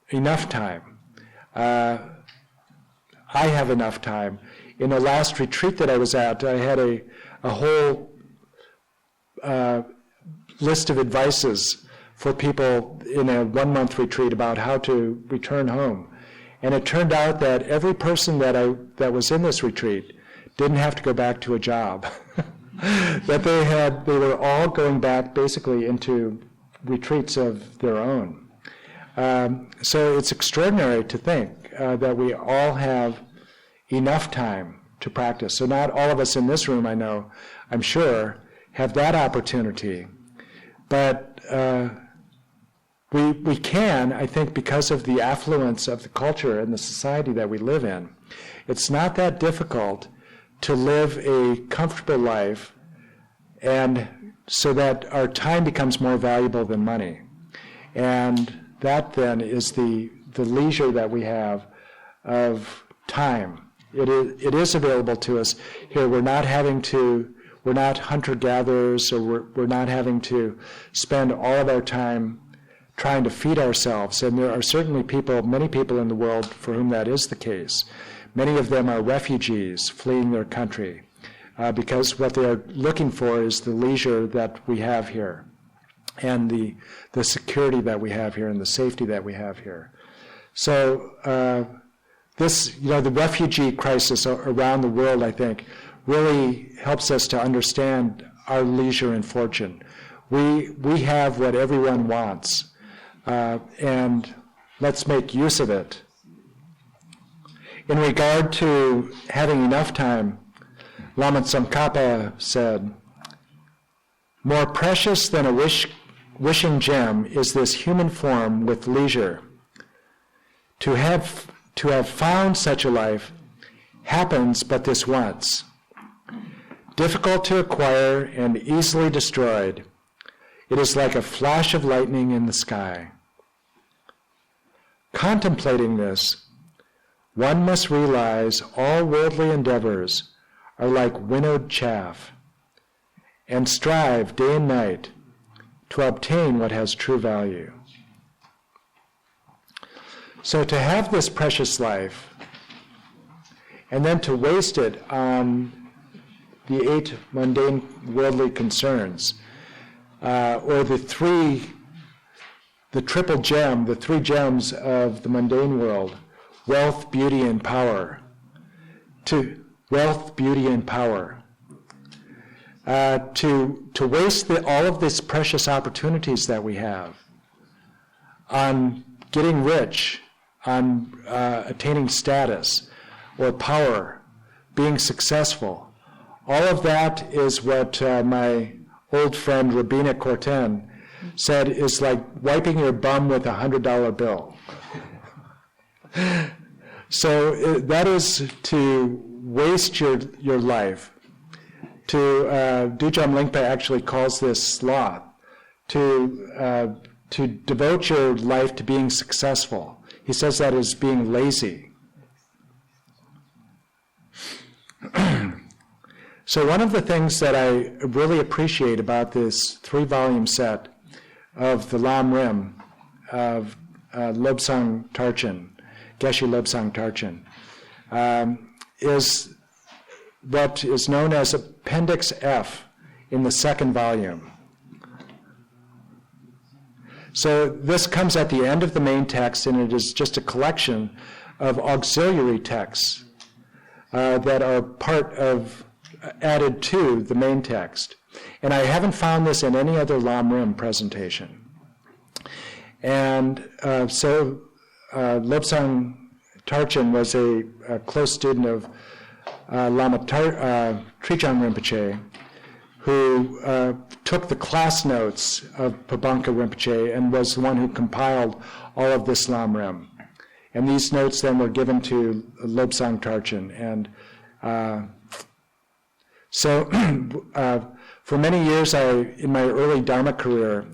enough time. I have enough time. In the last retreat that I was at, I had a whole list of advices for people in a 1-month retreat about how to return home. And it turned out that every person that was in this retreat didn't have to go back to a job. That they were all going back basically into retreats of their own. So it's extraordinary to think that we all have enough time to practice. So not all of us in this room, I'm sure, have that opportunity. But we can, I think, because of the affluence of the culture and the society that we live in. It's not that difficult to live a comfortable life, and so that our time becomes more valuable than money. And that then is the leisure that we have of time. It is available to us here. We're not hunter-gatherers, or we're not having to spend all of our time trying to feed ourselves. And there are certainly many people in the world for whom that is the case. Many of them are refugees fleeing their country because what they are looking for is the leisure that we have here, and the security that we have here, and the safety that we have here. So the refugee crisis around the world, I think, really helps us to understand our leisure and fortune. We have what everyone wants, and let's make use of it. In regard to having enough time, Lama Tsongkhapa said, "More precious than a wishing gem is this human form with leisure. To have found such a life happens but this once. Difficult to acquire and easily destroyed, it is like a flash of lightning in the sky. Contemplating this, one must realize all worldly endeavors are like winnowed chaff, and strive day and night to obtain what has true value." So to have this precious life, and then to waste it on the 8 mundane worldly concerns, or the triple gem, the 3 gems of the mundane world, wealth, beauty, and power. To waste all of these precious opportunities that we have on getting rich, on attaining status or power, being successful. All of that is what my old friend Rabina Corten said is like wiping your bum with $100 bill. So that is to waste your life. Dujam Lingpa actually calls this sloth, to devote your life to being successful. He says that as being lazy. So one of the things that I really appreciate about this 3-volume set of the Lamrim of Lobsang Tarchen, Geshe Lobsang Tarchen, is what is known as Appendix F in the 2nd volume. So this comes at the end of the main text, and it is just a collection of auxiliary texts that are added to the main text. And I haven't found this in any other Lamrim presentation. And so Lobsang Tarchen was a close student of Lama Trijang Rinpoche, who took the class notes of Pabanka Rinpoche and was the one who compiled all of this Lamrim. And these notes then were given to Lobsang Tarchen. And so for many years, in my early Dharma career,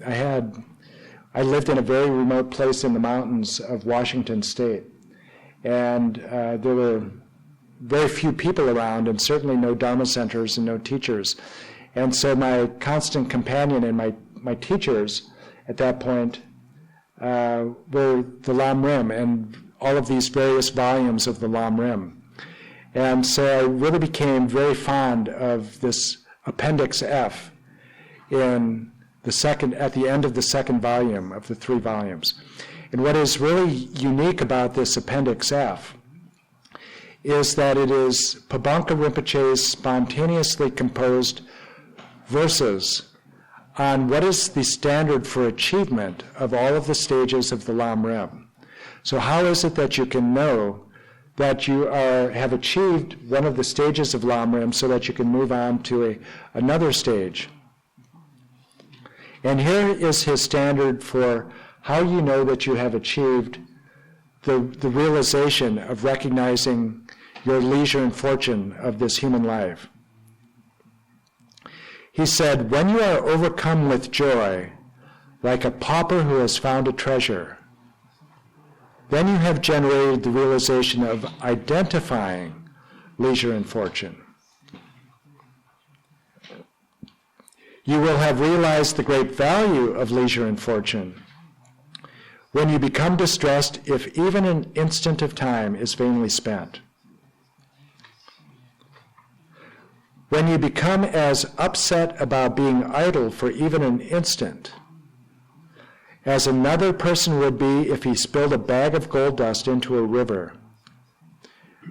I lived in a very remote place in the mountains of Washington State. And there were very few people around, and certainly no Dharma centers and no teachers. And so my constant companion and my teachers at that point were the Lamrim and all of these various volumes of the Lamrim. And so I really became very fond of this Appendix F at the end of the 2nd volume of the 3 volumes. And what is really unique about this Appendix F is that it is Pabanka Rinpoche's spontaneously composed verses on what is the standard for achievement of all of the stages of the Lamrim. So how is it that you can know that you have achieved one of the stages of Lamrim so that you can move on to another stage? And here is his standard for how you know that you have achieved the realization of recognizing your leisure and fortune of this human life. He said, "When you are overcome with joy, like a pauper who has found a treasure, then you have generated the realization of identifying leisure and fortune. You will have realized the great value of leisure and fortune when you become distressed if even an instant of time is vainly spent. When you become as upset about being idle for even an instant as another person would be if he spilled a bag of gold dust into a river,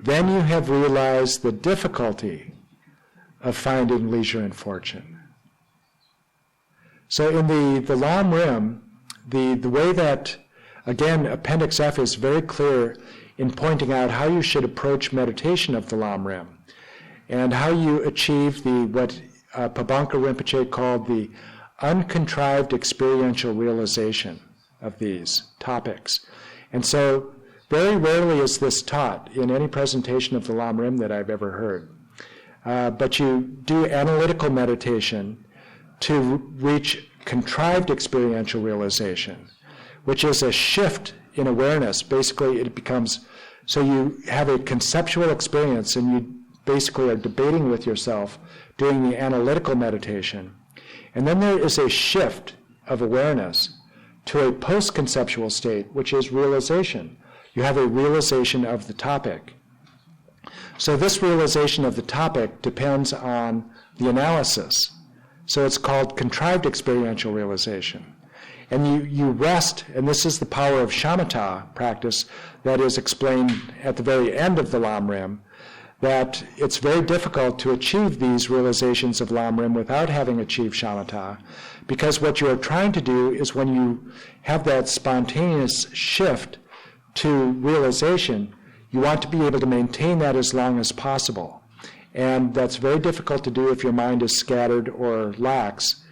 then you have realized the difficulty of finding leisure and fortune." So in the Lamrim, the way that, again, Appendix F is very clear in pointing out how you should approach meditation of the Lamrim and how you achieve what Pabanka Rinpoche called the uncontrived experiential realization of these topics. And so very rarely is this taught in any presentation of the Lamrim that I've ever heard. But you do analytical meditation to reach contrived experiential realization, which is a shift in awareness. Basically, it becomes, so you have a conceptual experience and you basically are debating with yourself during the analytical meditation. And then there is a shift of awareness to a post-conceptual state, which is realization. You have a realization of the topic. So this realization of the topic depends on the analysis. So it's called contrived experiential realization. And you rest, and this is the power of Shamata practice that is explained at the very end of the Lamrim, that it's very difficult to achieve these realizations of Lamrim without having achieved Shamata, because what you are trying to do is when you have that spontaneous shift to realization, you want to be able to maintain that as long as possible. And that's very difficult to do if your mind is scattered or lax.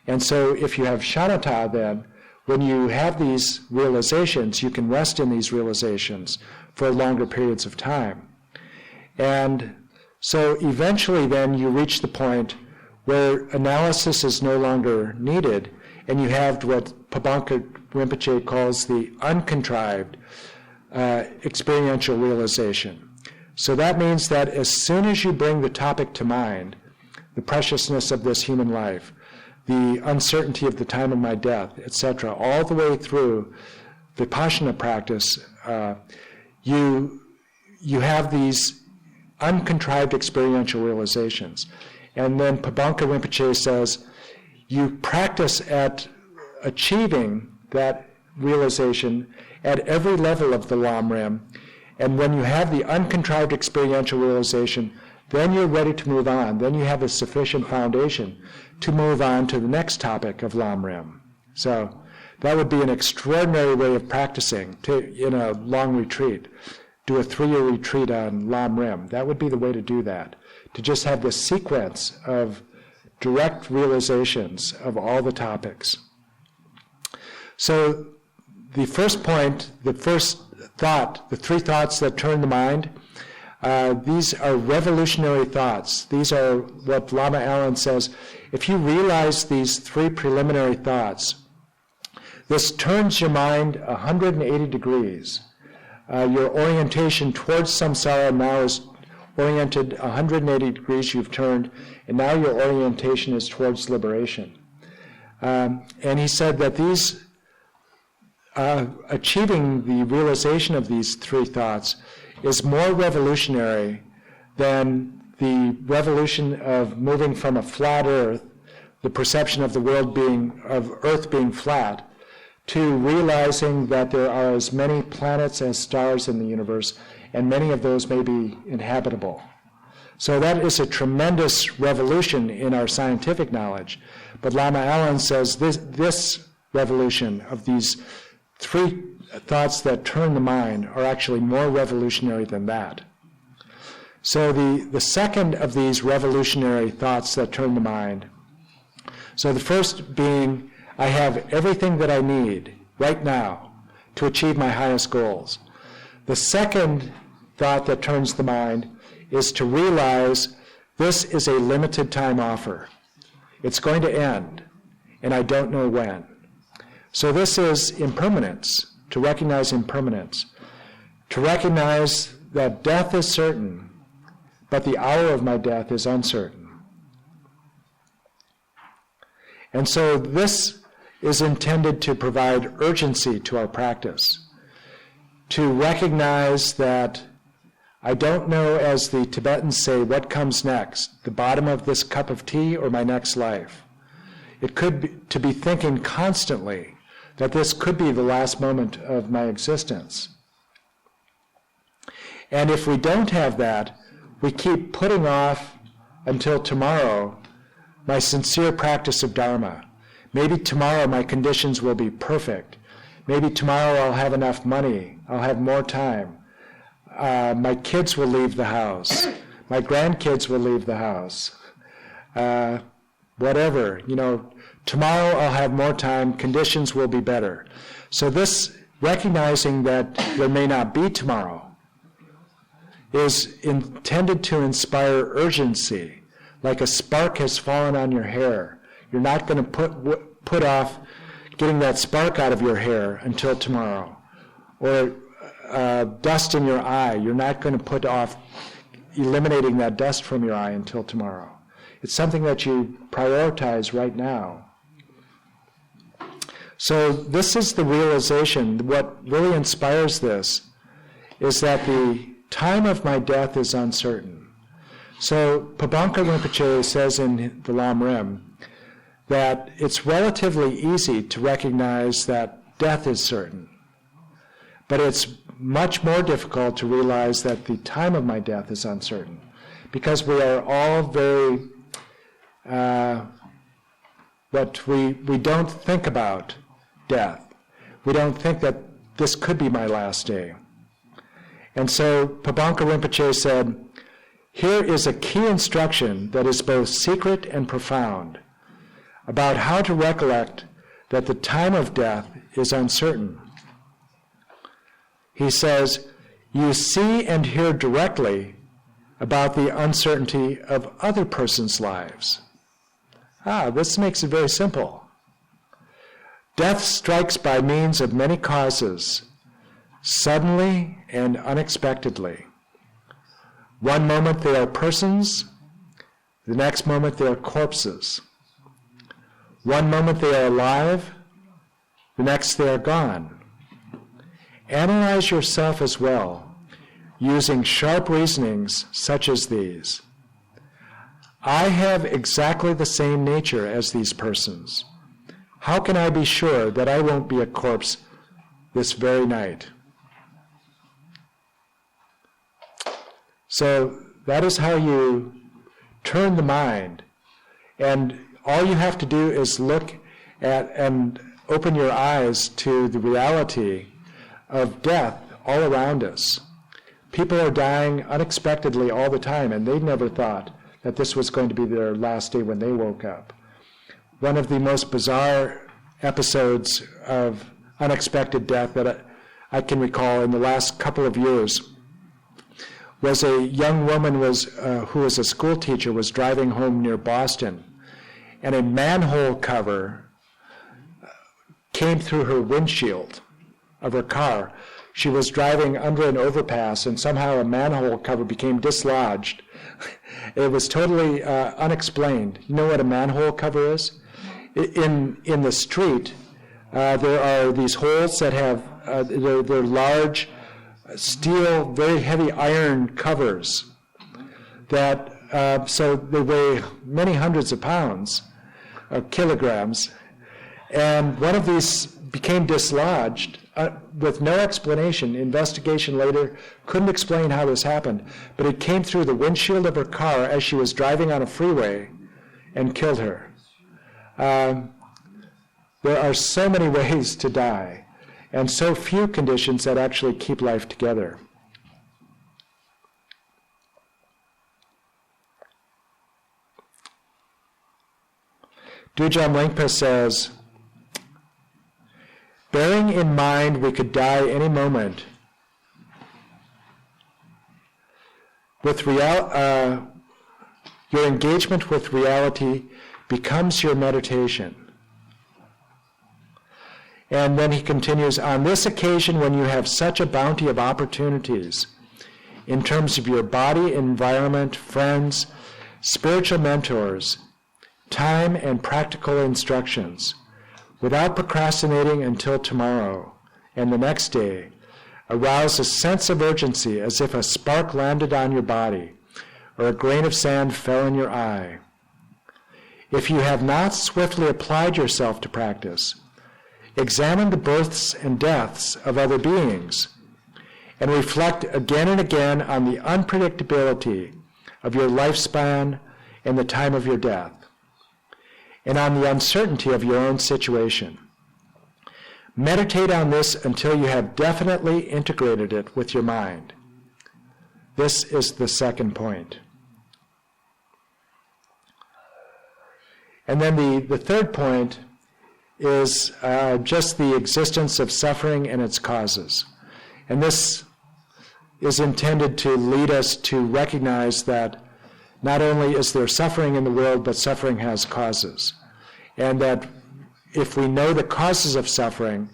And so if you have Shamata, then, when you have these realizations, you can rest in these realizations for longer periods of time. And so eventually then you reach the point where analysis is no longer needed, and you have what Pabanka Rinpoche calls the uncontrived experiential realization. So that means that as soon as you bring the topic to mind, the preciousness of this human life, the uncertainty of the time of my death, etc., all the way through the Vipassana practice, you have these uncontrived experiential realizations. And then Pabanka Rinpoche says, you practice at achieving that realization at every level of the Lamrim, and when you have the uncontrived experiential realization, then you're ready to move on. Then you have a sufficient foundation to move on to the next topic of Lamrim. So that would be an extraordinary way of practicing in a long retreat. Do a 3-year retreat on Lamrim. That would be the way to do that, to just have this sequence of direct realizations of all the topics. So the first point, the first thought, the 3 thoughts that turn the mind, these are revolutionary thoughts. These are what Lama Allen says. If you realize these 3 preliminary thoughts, this turns your mind 180 degrees. Your orientation towards samsara now is oriented 180 degrees, you've turned, and now your orientation is towards liberation. And he said that these achieving the realization of these 3 thoughts is more revolutionary than the revolution of moving from a flat earth, the perception of the world of earth being flat, to realizing that there are as many planets as stars in the universe, and many of those may be inhabitable. So that is a tremendous revolution in our scientific knowledge. But Lama Allen says this revolution of these 3 thoughts that turn the mind are actually more revolutionary than that. So the second of these revolutionary thoughts that turn the mind, so the first being, I have everything that I need right now to achieve my highest goals. The second thought that turns the mind is to realize this is a limited time offer. It's going to end, and I don't know when. So this is impermanence, to recognize impermanence, to recognize that death is certain, but the hour of my death is uncertain. And so this is intended to provide urgency to our practice, to recognize that I don't know, as the Tibetans say, what comes next, the bottom of this cup of tea or my next life. It could be to be thinking constantly that this could be the last moment of my existence. And if we don't have that, we keep putting off until tomorrow my sincere practice of Dharma, Maybe tomorrow my conditions will be perfect. Maybe tomorrow I'll have enough money. I'll have more time. My kids will leave the house. My grandkids will leave the house. Whatever, tomorrow I'll have more time. Conditions will be better. So this recognizing that there may not be tomorrow is intended to inspire urgency, like a spark has fallen on your hair. You're not going to put off getting that spark out of your hair until tomorrow. Or dust in your eye. You're not going to put off eliminating that dust from your eye until tomorrow. It's something that you prioritize right now. So this is the realization. What really inspires this is that the time of my death is uncertain. So Pabanka Rinpoche says in the Lamrim that it's relatively easy to recognize that death is certain. But it's much more difficult to realize that the time of my death is uncertain, because we are all very, we don't think about death. We don't think that this could be my last day. And so Pabanka Rinpoche said, here is a key instruction that is both secret and profound about how to recollect that the time of death is uncertain. He says, you see and hear directly about the uncertainty of other persons' lives. This makes it very simple. Death strikes by means of many causes, suddenly and unexpectedly. One moment they are persons, the next moment they are corpses. One moment they are alive, the next they are gone. Analyze yourself as well, using sharp reasonings such as these. I have exactly the same nature as these persons. How can I be sure that I won't be a corpse this very night? So that is how you turn the mind. And all you have to do is look at and open your eyes to the reality of death all around us. People are dying unexpectedly all the time, and they never thought that this was going to be their last day when they woke up. One of the most bizarre episodes of unexpected death that I can recall in the last couple of years was a young woman who was a school teacher, was driving home near Boston, and a manhole cover came through her windshield of her car. She was driving under an overpass, and somehow a manhole cover became dislodged. It was totally unexplained. You know what a manhole cover is? In the street, there are these holes that have they're large steel, very heavy iron covers that so they weigh many hundreds of pounds, kilograms, and one of these became dislodged with no explanation. Investigation later couldn't explain how this happened, but it came through the windshield of her car as she was driving on a freeway and killed her. There are so many ways to die, and so few conditions that actually keep life together. Dujam Lingpa says, bearing in mind we could die any moment, with your engagement with reality becomes your meditation. And then he continues, on this occasion when you have such a bounty of opportunities in terms of your body, environment, friends, spiritual mentors, time and practical instructions, without procrastinating until tomorrow and the next day, arouse a sense of urgency as if a spark landed on your body or a grain of sand fell in your eye. If you have not swiftly applied yourself to practice, examine the births and deaths of other beings and reflect again and again on the unpredictability of your lifespan and the time of your death. and on the uncertainty of your own situation. Meditate on this until you have definitely integrated it with your mind. This is the second point. And then the third point is just the existence of suffering and its causes. And this is intended to lead us to recognize that not only is there suffering in the world, but suffering has causes. And that if we know the causes of suffering,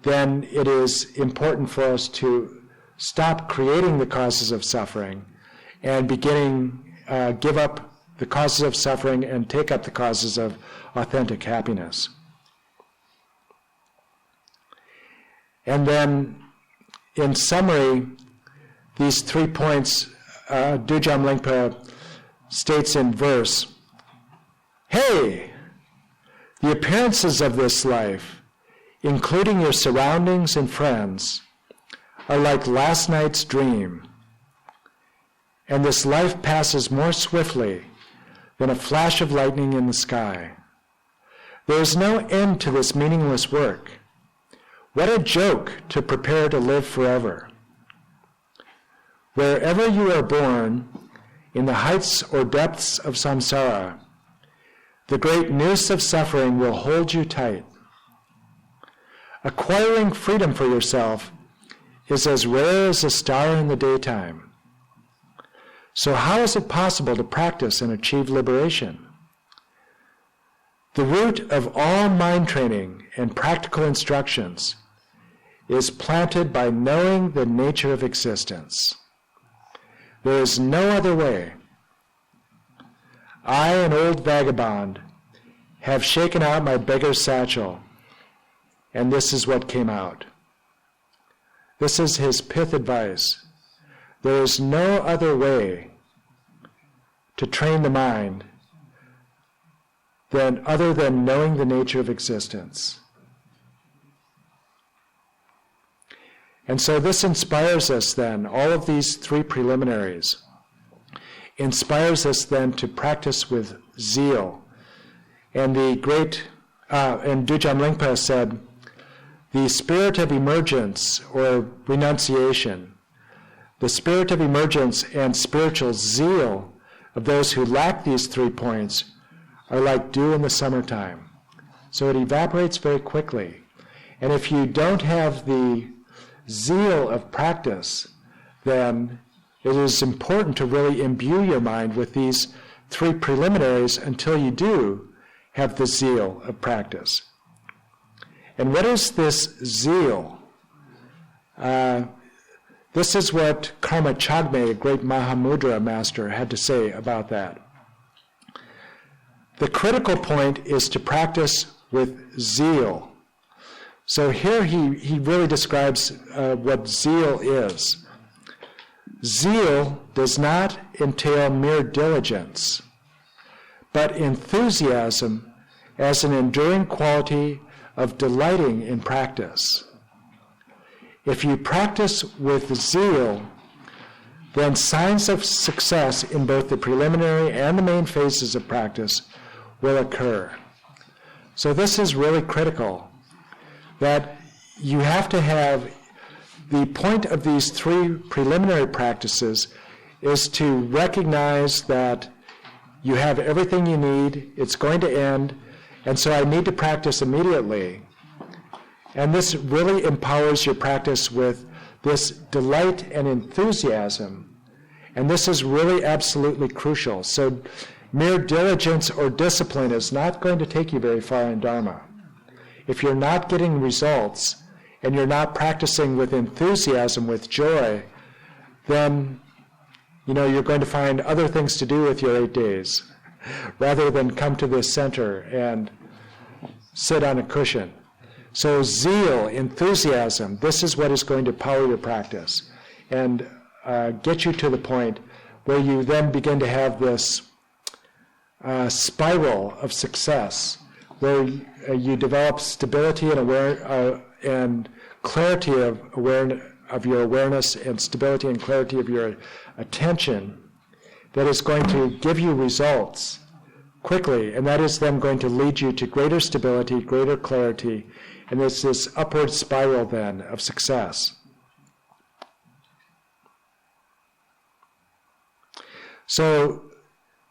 then it is important for us to stop creating the causes of suffering and give up the causes of suffering and take up the causes of authentic happiness. And then, in summary, these 3 points, Dujam Lingpa states in verse, "Hey, the appearances of this life, including your surroundings and friends, are like last night's dream, and this life passes more swiftly than a flash of lightning in the sky. There is no end to this meaningless work. What a joke to prepare to live forever. Wherever you are born, in the heights or depths of samsara, the great noose of suffering will hold you tight. Acquiring freedom for yourself is as rare as a star in the daytime. So how is it possible to practice and achieve liberation? The root of all mind training and practical instructions is planted by knowing the nature of existence. There is no other way. I, an old vagabond, have shaken out my beggar's satchel, and this is what came out." This is his pith advice. There is no other way to train the mind other than knowing the nature of existence. And so this inspires us then, all of these 3 preliminaries, inspires us then to practice with zeal. And the great, and Dujam Lingpa said, the spirit of emergence or renunciation, the spirit of emergence and spiritual zeal of those who lack these 3 points are like dew in the summertime. So it evaporates very quickly. And if you don't have the zeal of practice, then it is important to really imbue your mind with these 3 preliminaries until you do have the zeal of practice. And what is this zeal? This is what Karma Chagme, a great Maha Mudra master, had to say about that. The critical point is to practice with zeal. So here he really describes what zeal is. Zeal does not entail mere diligence, but enthusiasm as an enduring quality of delighting in practice. If you practice with zeal, then signs of success in both the preliminary and the main phases of practice will occur. So this is really critical, that you have to have, the point of these 3 preliminary practices is to recognize that you have everything you need, it's going to end, and so I need to practice immediately. And this really empowers your practice with this delight and enthusiasm. And this is really absolutely crucial. So mere diligence or discipline is not going to take you very far in Dharma. If you're not getting results and you're not practicing with enthusiasm, with joy, then you're going to find other things to do with your 8 days rather than come to this center and sit on a cushion. So zeal, enthusiasm, this is what is going to power your practice and get you to the point where you then begin to have this spiral of success, where you develop stability and and clarity of your awareness, and stability and clarity of your attention that is going to give you results quickly, and that is then going to lead you to greater stability, greater clarity, and there's this upward spiral then of success. So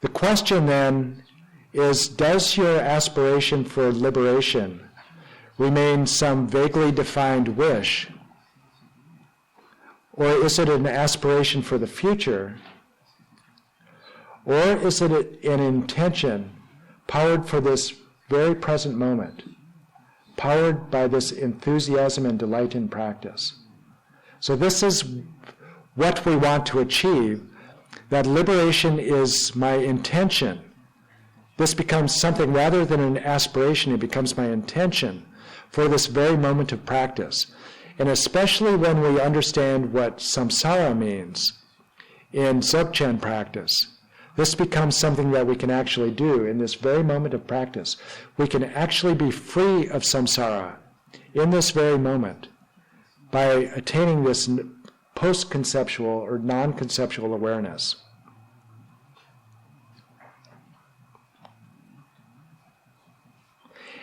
the question then is, does your aspiration for liberation remain some vaguely defined wish, or is it an aspiration for the future, or is it an intention powered for this very present moment, powered by this enthusiasm and delight in practice? So this is what we want to achieve, that liberation is my intention. This becomes something rather than an aspiration, it becomes my intention for this very moment of practice. And especially when we understand what samsara means in Dzogchen practice, this becomes something that we can actually do in this very moment of practice. We can actually be free of samsara in this very moment by attaining this post-conceptual or non-conceptual awareness.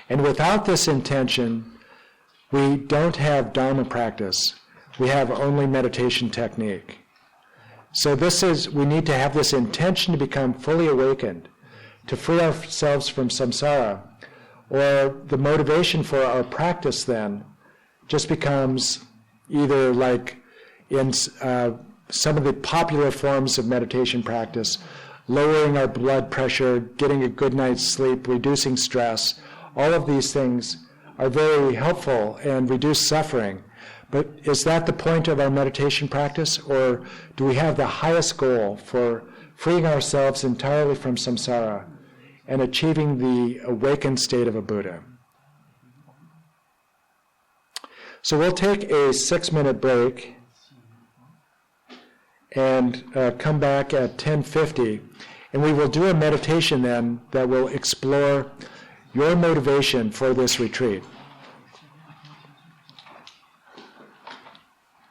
And without this intention, we don't have Dharma practice. We have only meditation technique. So we need to have this intention to become fully awakened, to free ourselves from samsara, or the motivation for our practice then just becomes either like in some of the popular forms of meditation practice, lowering our blood pressure, getting a good night's sleep, reducing stress. All of these things are very helpful and reduce suffering. But is that the point of our meditation practice, or do we have the highest goal for freeing ourselves entirely from samsara and achieving the awakened state of a Buddha? So we'll take a 6-minute break and come back at 10:50, and we will do a meditation then that will explore your motivation for this retreat.